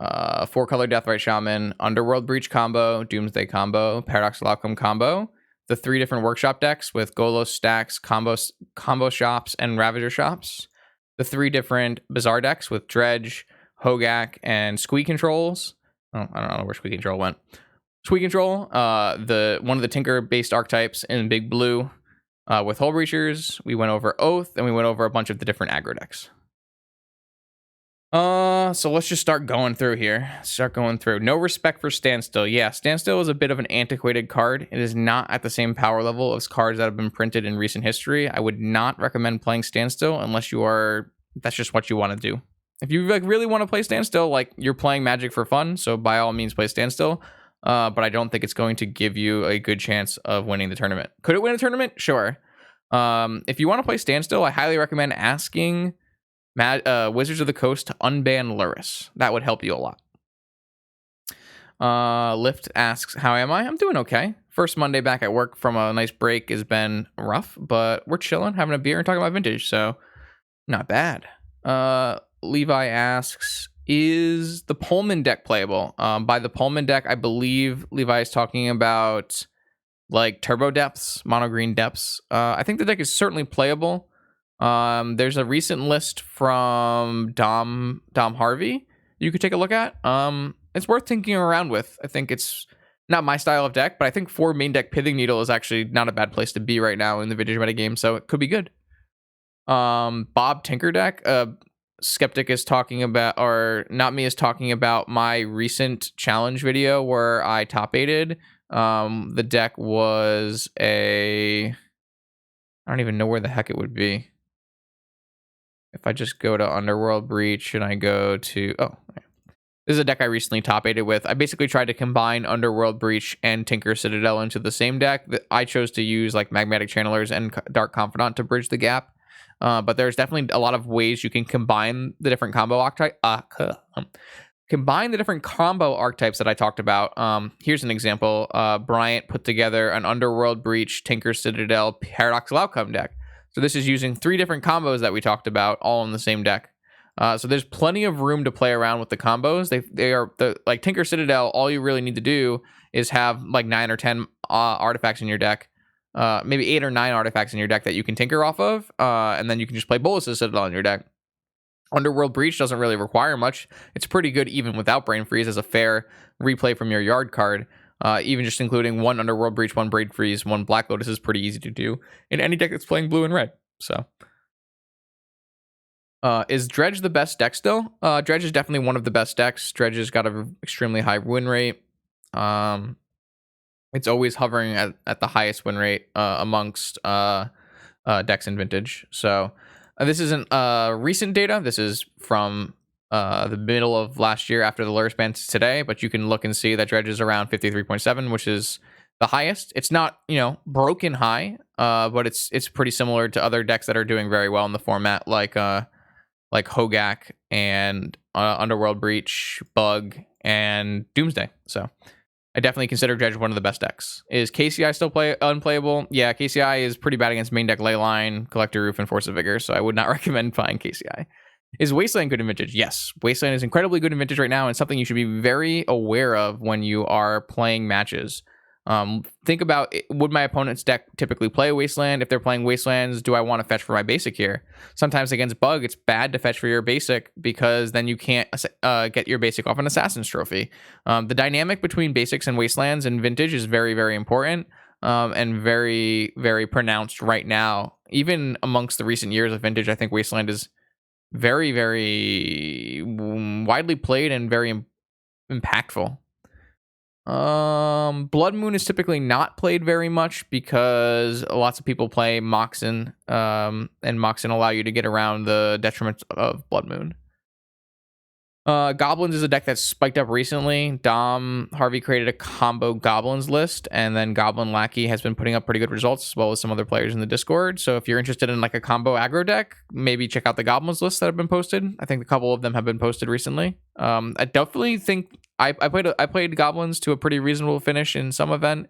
4-color Deathrite Shaman, Underworld Breach combo, Doomsday combo, Paradoxical Outcome combo, the 3 different workshop decks with Golos Stax, combo shops, and Ravager shops, the 3 different Bazaar decks with Dredge, Hogaak, and Squee controls. Oh, I don't know where Squee control went. Squee control, one of the Tinker based archetypes in Big Blue, with Hullbreachers. We went over Oath, and we went over a bunch of the different aggro decks. So let's just start going through here. No Respect for Standstill. Yeah, Standstill is a bit of an antiquated card. It is not at the same power level as cards that have been printed in recent history. I would not recommend playing Standstill unless that's just what you want to do. If you really want to play Standstill, you're playing Magic for fun, so by all means play Standstill. But I don't think it's going to give you a good chance of winning the tournament. Could it win a tournament? Sure. If you want to play Standstill, I highly recommend asking Wizards of the Coast to unban Luris. That would help you a lot. Lift asks, how am I? I'm doing okay. First Monday back at work from a nice break has been rough, but we're chilling, having a beer and talking about vintage, so not bad. Levi asks, is the Pullman deck playable? By the Pullman deck, I believe Levi is talking about turbo depths, mono green depths. I think the deck is certainly playable. There's a recent list from Dom Harvey you could take a look at. It's worth thinking around with. I think it's not my style of deck, but I think 4 main deck Pithing Needle is actually not a bad place to be right now in the vintage meta game, so it could be good. Bob Tinker deck, Skeptic is talking about, or not me, is talking about my recent challenge video where I top 8'd. The deck was I don't even know where the heck it would be. If I just go to Underworld Breach and I go to, this is a deck I recently top 8'd with. I basically tried to combine Underworld Breach and Tinker Citadel into the same deck. I chose to use Magmatic Channelers and Dark Confidant to bridge the gap. But there's definitely a lot of ways you can combine the different combo archetypes that I talked about. Here's an example. Bryant put together an Underworld Breach, Tinker Citadel, Paradoxical Outcome deck. So this is using 3 different combos that we talked about, all in the same deck. So there's plenty of room to play around with the combos. They are like Tinker Citadel. All you really need to do is have 9 or 10 artifacts in your deck. Maybe 8 or 9 artifacts in your deck that you can tinker off of, and then you can just play Bolas' Citadel in your deck. Underworld Breach doesn't really require much. It's pretty good even without Brain Freeze as a fair replay from your yard card. Even just including 1 Underworld Breach, 1 Brain Freeze, 1 Black Lotus is pretty easy to do in any deck that's playing blue and red. So, is Dredge the best deck still? Dredge is definitely one of the best decks. Dredge has got an extremely high win rate. It's always hovering at the highest win rate amongst decks in Vintage. So this isn't recent data. This is from the middle of last year after the Luris ban today. But you can look and see that Dredge is around 53.7, which is the highest. It's not, broken high, but it's pretty similar to other decks that are doing very well in the format, like Hogaak and Underworld Breach, Bug, and Doomsday. So I definitely consider Dredge one of the best decks. Is KCI still unplayable? Yeah, KCI is pretty bad against main deck Leyline, Collector Roof, and Force of Vigor, so I would not recommend buying KCI. Is Wasteland good in Vintage? Yes, Wasteland is incredibly good in Vintage right now, and something you should be very aware of when you are playing matches. Think about, would my opponent's deck typically play Wasteland? If they're playing Wastelands, do I want to fetch for my basic here? Sometimes against Bug, it's bad to fetch for your basic because then you can't get your basic off an Assassin's Trophy. The dynamic between basics and Wastelands in Vintage is very, very important and very, very pronounced right now. Even amongst the recent years of Vintage, I think Wasteland is very, very widely played and very impactful. Blood Moon is typically not played very much because lots of people play Moxen, and Moxen allow you to get around the detriment of Blood Moon. Goblins is a deck that's spiked up recently. Dom Harvey created a combo Goblins list, and then Goblin Lackey has been putting up pretty good results, as well as some other players in the Discord. So if you're interested in like a combo aggro deck, maybe check out the Goblins list that have been posted. I think a couple of them have been posted recently. I definitely think I played Goblins to a pretty reasonable finish in some event,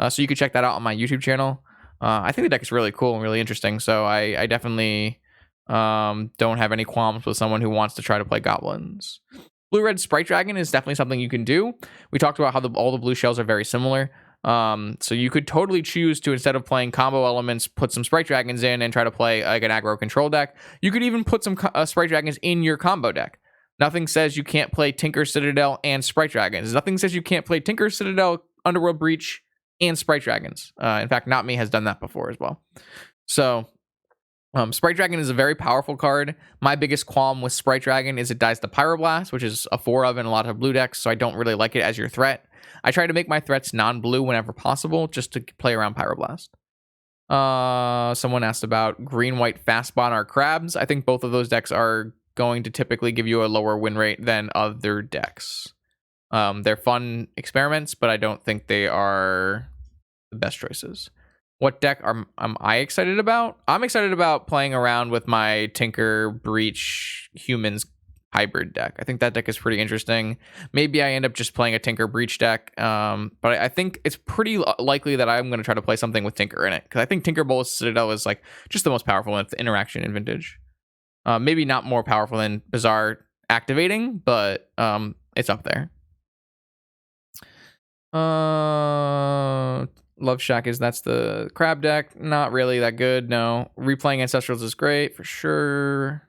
so you could check that out on my YouTube channel. I think the deck is really cool and really interesting, so I definitely don't have any qualms with someone who wants to try to play Goblins. Blue Red Sprite Dragon is definitely something you can do. We talked about how all the blue shells are very similar. So you could totally choose to, instead of playing combo elements, put some Sprite Dragons in and try to play like an aggro control deck. You could even put some Sprite Dragons in your combo deck. Nothing says you can't play Tinker Citadel and Sprite Dragons. Nothing says you can't play Tinker Citadel, Underworld Breach, and Sprite Dragons. In fact, Not Me has done that before as well. So Sprite Dragon is a very powerful card. My biggest qualm with Sprite Dragon is it dies to Pyroblast, which is a 4 of in a lot of blue decks, so I don't really like it as your threat. I try to make my threats non-blue whenever possible, just to play around Pyroblast. Someone asked about green-white Fastbon or Crabs. I think both of those decks are going to typically give you a lower win rate than other decks. They're fun experiments, but I don't think they are the best choices. What deck am I excited about? I'm excited about playing around with my Tinker Breach Humans hybrid deck. I think that deck is pretty interesting. Maybe I end up just playing a Tinker Breach deck, but I think it's pretty likely that I'm going to try to play something with Tinker in it, because I think Tinker Bolas Citadel is like just the most powerful interaction in Vintage. Maybe not more powerful than Bazaar activating, but it's up there. Love Shack that's the crab deck. Not really that good, no. Replaying Ancestrals is great for sure.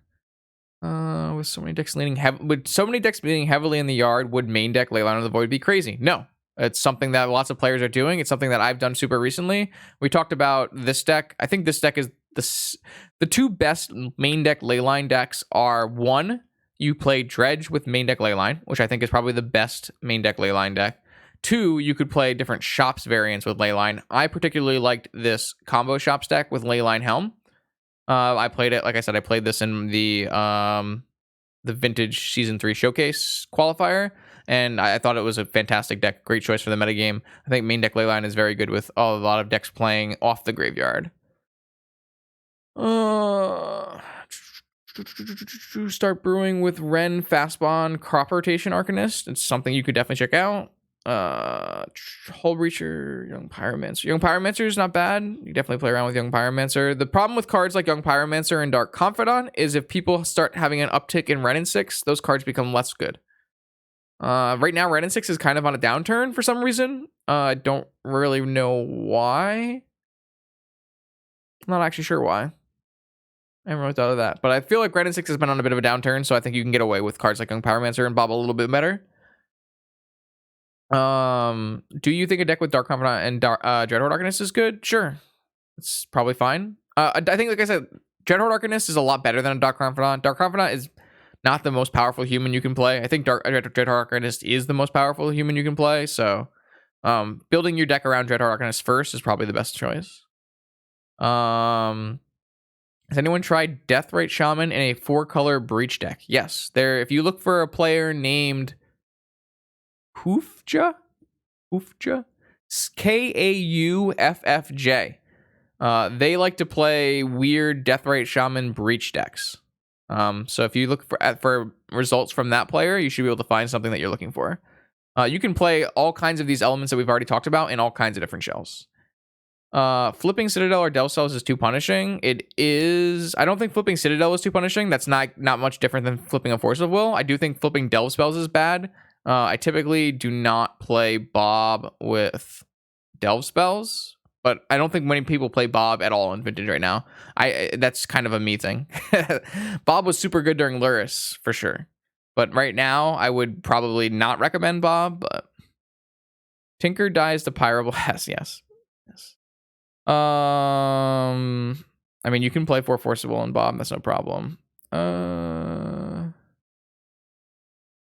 With so many decks leaning heavily in the yard, would main deck Leyline of the Void be crazy? No. It's something that lots of players are doing. It's something that I've done super recently. We talked about this deck. I think this deck is the two best main deck Leyline decks are, one, you play Dredge with main deck Leyline, which I think is probably the best main deck Leyline deck. Two, you could play different Shops variants with Leyline. I particularly liked this combo Shops deck with Leyline Helm. I played it, like I said, I played this in the Vintage Season 3 Showcase qualifier, and I thought it was a fantastic deck. Great choice for the metagame. I think main deck Leyline is very good with a lot of decks playing off the graveyard. Start brewing with Ren, Fastbon, Crop Rotation Arcanist. It's something you could definitely check out. Hullbreacher, Young Pyromancer. Young Pyromancer is not bad. You definitely play around with Young Pyromancer. The problem with cards like Young Pyromancer and Dark Confidant is if people start having an uptick in Ren and 6, those cards become less good. Right now, Ren and 6 is kind of on a downturn for some reason. I don't really know why. I'm not actually sure why. I haven't really thought of that. But I feel like Ren and 6 has been on a bit of a downturn, so I think you can get away with cards like Young Pyromancer and Bob a little bit better. Do you think a deck with Dark Confidant and Dreadhorde Arcanist is good? Sure. It's probably fine. I think, like I said, Dreadhorde Arcanist is a lot better than a Dark Confidant. Dark Confidant is not the most powerful human you can play. I think Dreadhorde Arcanist is the most powerful human you can play, so building your deck around Dreadhorde Arcanist first is probably the best choice. Has anyone tried Deathrite Shaman in a 4-color Breach deck? Yes. If you look for a player named Kauffj, Kauffj. They like to play weird Deathrite Shaman Breach decks. So if you look for results from that player, you should be able to find something that you're looking for. You can play all kinds of these elements that we've already talked about in all kinds of different shells. Flipping Citadel or Delve Spells is too punishing. It is. I don't think flipping Citadel is too punishing. That's not much different than flipping a Force of Will. I do think flipping Delve Spells is bad. I typically do not play Bob with Delve Spells, but I don't think many people play Bob at all in Vintage right now. That's kind of a me thing. Bob was super good during Luris, for sure. But right now, I would probably not recommend Bob, but Tinker dies to Pyroblast. Yes. I mean, you can play 4 Forcible and Bob. That's no problem.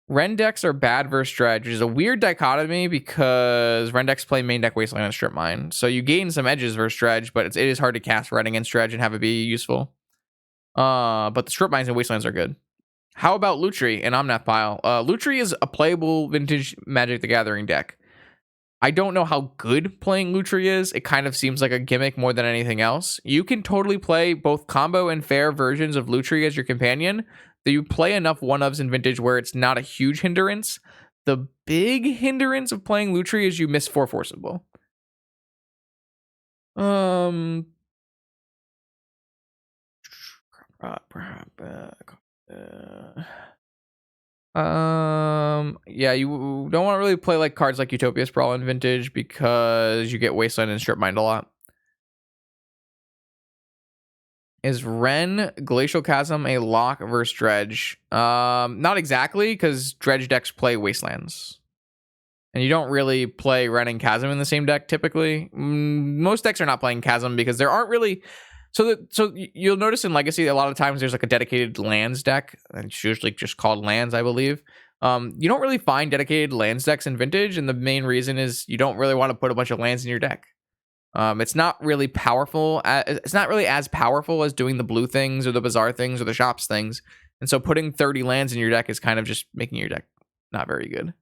Ren decks are bad versus Dredge, which is a weird dichotomy because Ren decks play main deck Wasteland and Strip Mine. So you gain some edges versus Dredge, but it is hard to cast Ren against Dredge and have it be useful. But the Strip Mines and Wastelands are good. How about Lutri and Omnath pile? Lutri is a playable vintage Magic the Gathering deck. I don't know how good playing Lutri is. It kind of seems like a gimmick more than anything else. You can totally play both combo and fair versions of Lutri as your companion. That you play enough one-ofs in vintage where it's not a huge hindrance. The big hindrance of playing Lutri is you miss 4 forcible. Yeah, you don't want to really play like cards like Utopia Sprawl in vintage because you get Wasteland and Strip Mind a lot. Is Ren Glacial Chasm a lock versus Dredge? Not exactly, because Dredge decks play Wastelands. And you don't really play Ren and Chasm in the same deck typically. Most decks are not playing Chasm because there aren't really. So you'll notice in Legacy a lot of times there's like a dedicated lands deck. And it's usually just called lands, I believe. You don't really find dedicated lands decks in vintage, and the main reason is you don't really want to put a bunch of lands in your deck. It's not really powerful. It's not really as powerful as doing the blue things or the Bazaar things or the shops things. And so putting 30 lands in your deck is kind of just making your deck not very good.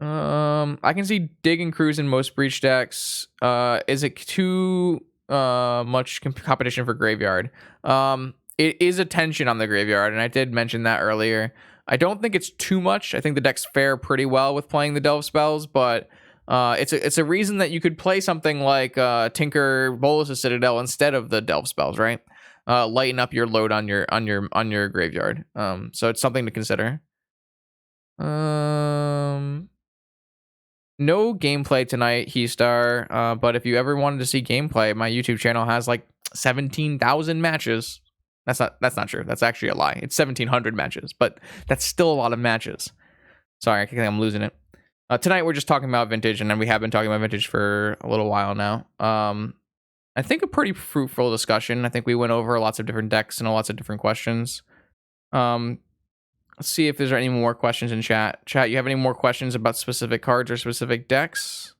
I can see Dig and Cruise in most Breach decks. Is it too much competition for Graveyard? It is a tension on the Graveyard, and I did mention that earlier. I don't think it's too much. I think the decks fare pretty well with playing the Delve spells, but it's a reason that you could play something like Tinker Bolas' Citadel instead of the Delve spells, right? Lighten up your load on your Graveyard. So it's something to consider. No gameplay tonight, Heestar. But if you ever wanted to see gameplay, my YouTube channel has like 17,000 matches. That's not true. That's actually a lie. It's 1,700 matches, but that's still a lot of matches. Sorry, I think I'm losing it. Tonight we're just talking about vintage, and then we have been talking about vintage for a little while now. I think a pretty fruitful discussion. I think we went over lots of different decks and lots of different questions. Let's see if there's any more questions in chat. Chat, you have any more questions about specific cards or specific decks?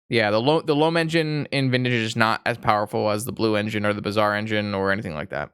Yeah, the Loam engine in vintage is not as powerful as the blue engine or the Bazaar engine or anything like that.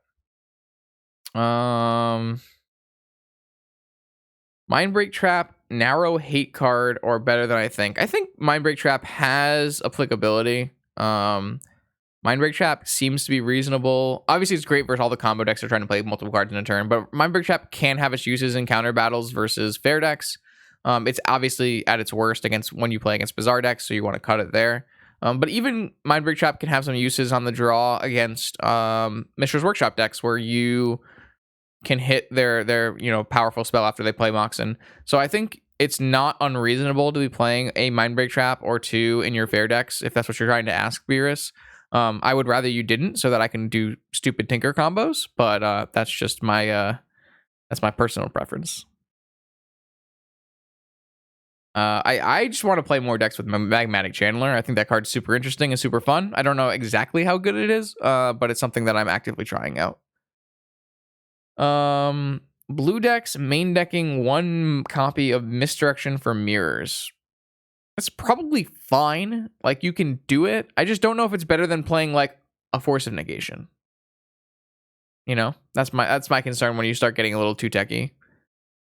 Mindbreak Trap, narrow hate card, or better than I think. I think Mindbreak Trap has applicability. Mindbreak Trap seems to be reasonable. Obviously, it's great versus all the combo decks that are trying to play multiple cards in a turn, but Mindbreak Trap can have its uses in counter battles versus fair decks. It's obviously at its worst against when you play against Bazaar decks, so you want to cut it there. But even Mindbreak Trap can have some uses on the draw against Mishra's Workshop decks where you can hit their powerful spell after they play Moxen. So I think it's not unreasonable to be playing a Mindbreak Trap or two in your fair decks if that's what you're trying to ask, Beerus. I would rather you didn't, so that I can do stupid Tinker combos, but that's just my personal preference. I just want to play more decks with Magmatic Channeler. I think that card's super interesting and super fun. I don't know exactly how good it is, but it's something that I'm actively trying out. Blue decks main decking 1 copy of Misdirection for Mirrors. That's probably fine. Like, you can do it. I just don't know if it's better than playing like a Force of Negation. That's my concern when you start getting a little too techy.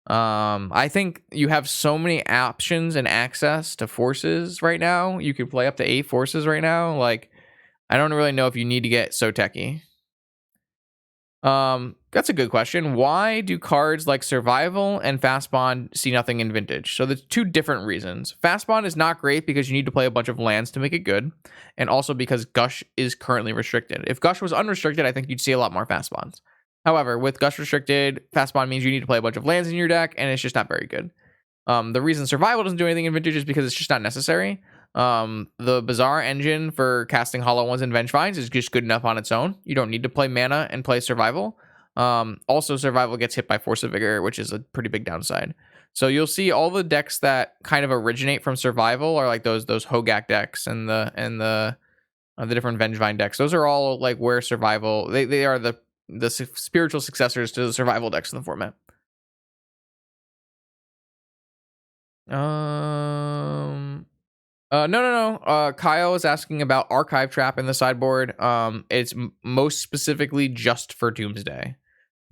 I think you have so many options and access to forces right now. You can play up to 8 forces right now. Like, I don't really know if you need to get so techy. That's a good question. Why do cards like Survival and Fast Bond see nothing in vintage? So there's 2 different reasons. Fast Bond is not great because you need to play a bunch of lands to make it good, and also because Gush is currently restricted. If Gush was unrestricted, I think you'd see a lot more Fast Bonds. However, with Gush restricted, Fast Bond means you need to play a bunch of lands in your deck, and it's just not very good. The reason Survival doesn't do anything in vintage is because it's just not necessary. The Bazaar engine for casting Hollow Ones and Vengevines is just good enough on its own. You don't need to play mana and play Survival. Also, Survival gets hit by Force of Vigor, which is a pretty big downside. So you'll see all the decks that kind of originate from Survival are like those Hogaak decks and the different Vengevine decks. Those are all like where Survival they are the spiritual successors to the Survival decks in the format. No. Kyle is asking about Archive Trap in the sideboard. It's most specifically just for Doomsday.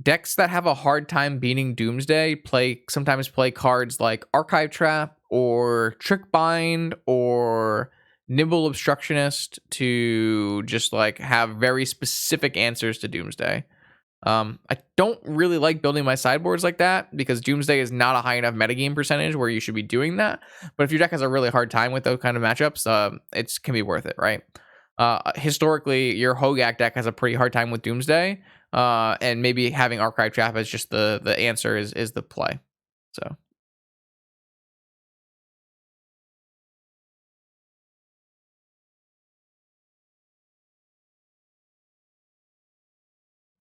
Decks that have a hard time beating Doomsday sometimes play cards like Archive Trap or Trick Bind or Nimble Obstructionist to just like have very specific answers to Doomsday. I don't really like building my sideboards like that because Doomsday is not a high enough metagame percentage where you should be doing that. But if your deck has a really hard time with those kind of matchups, it can be worth it, right? Historically, your Hogaak deck has a pretty hard time with Doomsday, and maybe having Archive Trap as just the answer is the play. So.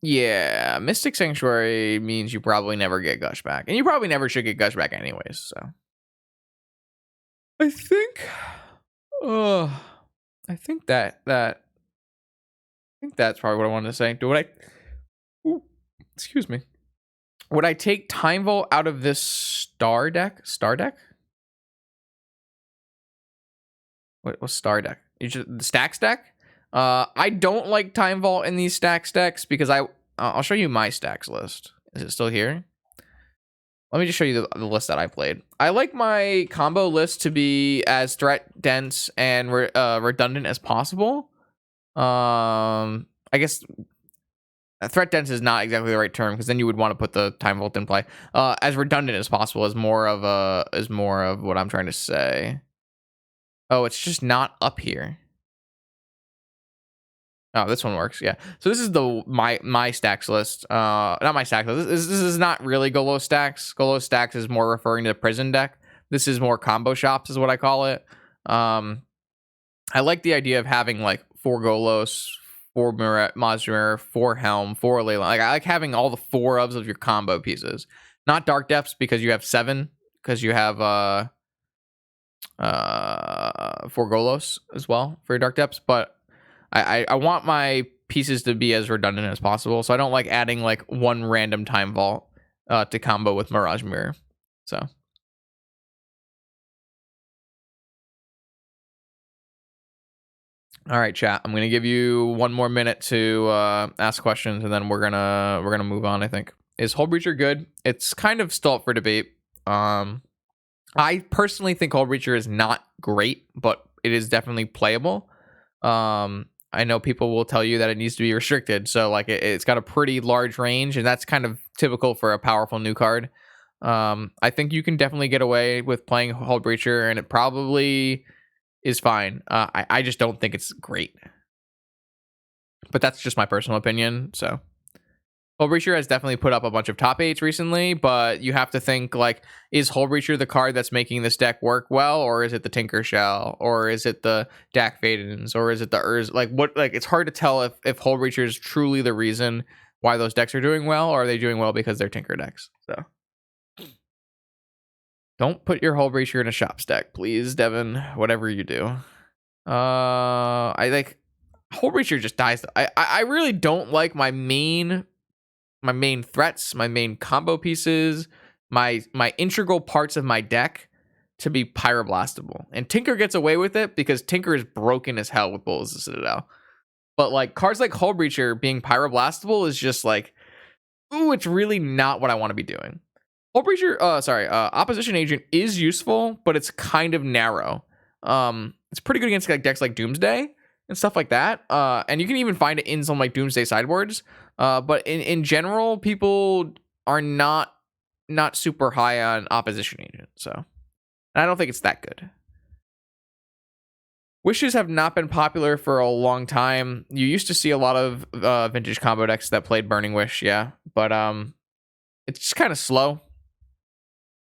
Yeah, Mystic Sanctuary means you probably never get Gush back. And you probably never should get Gush back anyways, so. I think that's probably what I wanted to say. Excuse me. Would I take Time Vault out of this Star deck? What was Star deck? The Stax deck? I don't like Time Vault in these Stax decks because I'll show you my Stax list. Is it still here? Let me just show you the list that I played. I like my combo list to be as threat dense and redundant as possible. I guess threat dense is not exactly the right term because then you would want to put the Time Vault in play. As redundant as possible is more of what I'm trying to say. Oh, it's just not up here. Oh, this one works. Yeah. So this is my stacks list. Not my stacks list. This is not really Golos Stax. Golos Stax is more referring to the prison deck. This is more combo shops, is what I call it. I like the idea of having like 4 Golos, 4 Mazmir, 4 Helm, 4 Leyline. Like I like having all the 4 of your combo pieces. Not Dark Depths because you have 7. Because you have 4 Golos as well for your Dark Depths, but I want my pieces to be as redundant as possible, so I don't like adding like one random Time Vault to combo with Mirage Mirror. So. All right, chat. I'm gonna give you 1 more minute to ask questions, and then we're gonna move on. I think. Is Hullbreacher good? It's kind of still up for debate. I personally think Hullbreacher is not great, but it is definitely playable. I know people will tell you that it needs to be restricted, so like it's got a pretty large range, and that's kind of typical for a powerful new card. I think you can definitely get away with playing Hullbreacher, and it probably is fine. I just don't think it's great, but that's just my personal opinion. So Hullbreacher has definitely put up a bunch of top 8s recently, but you have to think like, is Hullbreacher the card that's making this deck work well, or is it the Tinker Shell, or is it the Dak Vadens, or is it the Urz? Like what? Like it's hard to tell if Hullbreacher is truly the reason why those decks are doing well, or are they doing well because they're Tinker decks? So don't put your Hullbreacher in a Shops deck, please, Devin. Whatever you do, I like Hullbreacher just dies. I really don't like my main threats, my main combo pieces, my integral parts of my deck to be pyroblastable. And Tinker gets away with it because Tinker is broken as hell with Bulls of Citadel. But like cards like Hullbreacher being pyroblastable is just like, ooh, it's really not what I want to be doing. Hullbreacher, Opposition Agent is useful, but it's kind of narrow. It's pretty good against like decks like Doomsday and stuff like that. And you can even find it in some like Doomsday sideboards. But in general, people are not super high on Opposition Agent. So I don't think it's that good. Wishes have not been popular for a long time. You used to see a lot of vintage combo decks that played Burning Wish, yeah. But it's just kind of slow.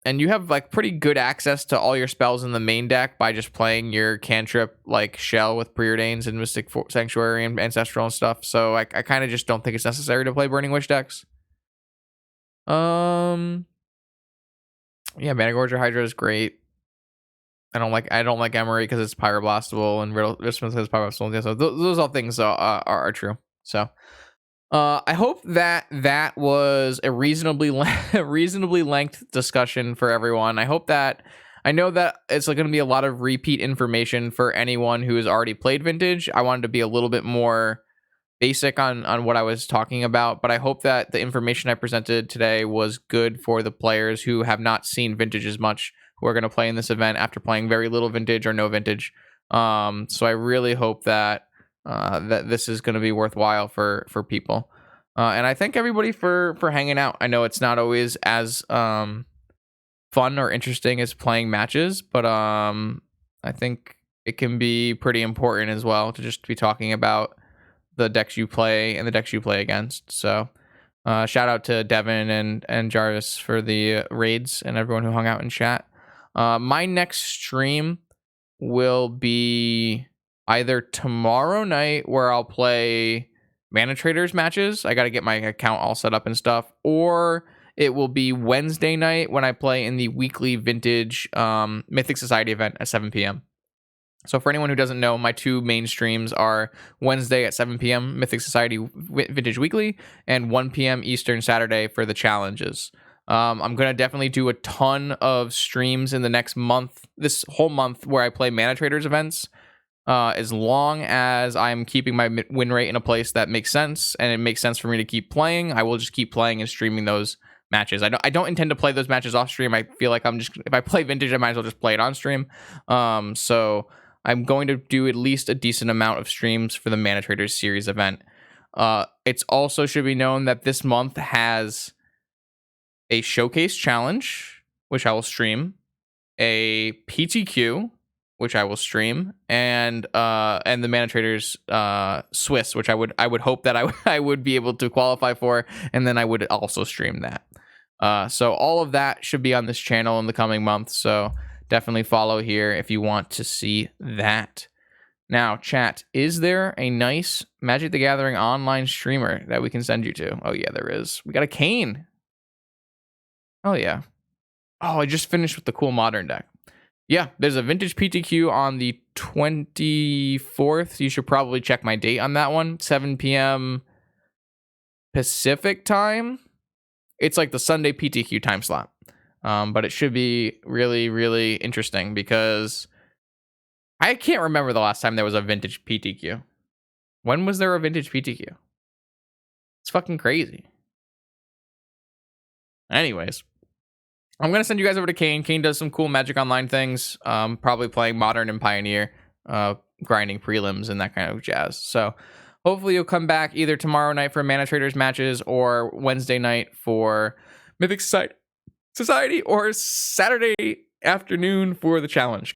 And you have like pretty good access to all your spells in the main deck by just playing your cantrip like Shell with Preordains and Mystic Sanctuary and Ancestral and stuff. So I kind of just don't think it's necessary to play Burning Wish decks. Yeah, Managorger Hydra is great. I don't like Emery because it's pyroblastable and Riddlesmith is pyroblastable. So those all things are true. So I hope that was a reasonably length discussion for everyone. I hope that I know that it's going to be a lot of repeat information for anyone who has already played Vintage. I wanted to be a little bit more basic on what I was talking about, but I hope that the information I presented today was good for the players who have not seen Vintage as much, who are going to play in this event after playing very little Vintage or no Vintage. So I really hope that that this is going to be worthwhile for people. And I thank everybody for hanging out. I know it's not always as fun or interesting as playing matches, but I think it can be pretty important as well to just be talking about the decks you play and the decks you play against. So shout out to Devin and Jarvis for the raids and everyone who hung out in chat. My next stream will be either tomorrow night, where I'll play Mana Traders matches. I got to get my account all set up and stuff. Or it will be Wednesday night when I play in the weekly Vintage Mythic Society event at 7 p.m. So for anyone who doesn't know, my two main streams are Wednesday at 7 p.m. Mythic Society Vintage Weekly, and 1 p.m. Eastern Saturday for the challenges. I'm going to definitely do a ton of streams in the next month, this whole month, where I play Mana Traders events. As long as I'm keeping my win rate in a place that makes sense, and it makes sense for me to keep playing, I will just keep playing and streaming those matches. I don't intend to play those matches off stream. I feel like if I play Vintage, I might as well just play it on stream. So I'm going to do at least a decent amount of streams for the Mana Traders series event. It's also should be known that this month has a showcase challenge, which I will stream, a PTQ, which I will stream, and the Mana Traders Swiss, which I would hope that I would be able to qualify for, and then I would also stream that. So all of that should be on this channel in the coming months. So definitely follow here if you want to see that. Now, chat, is there a nice Magic the Gathering online streamer that we can send you to? Oh yeah, there is. We got a Kane. Oh yeah. Oh, I just finished with the cool modern deck. Yeah, there's a Vintage PTQ on the 24th. You should probably check my date on that one. 7 p.m. Pacific time. It's like the Sunday PTQ time slot. But it should be really, really interesting because I can't remember the last time there was a Vintage PTQ. When was there a Vintage PTQ? It's fucking crazy. Anyways, I'm going to send you guys over to Kane. Kane does some cool Magic Online things, probably playing Modern and Pioneer, grinding prelims and that kind of jazz. So hopefully you'll come back either tomorrow night for Mana Traders matches or Wednesday night for Mythic Society or Saturday afternoon for the challenge.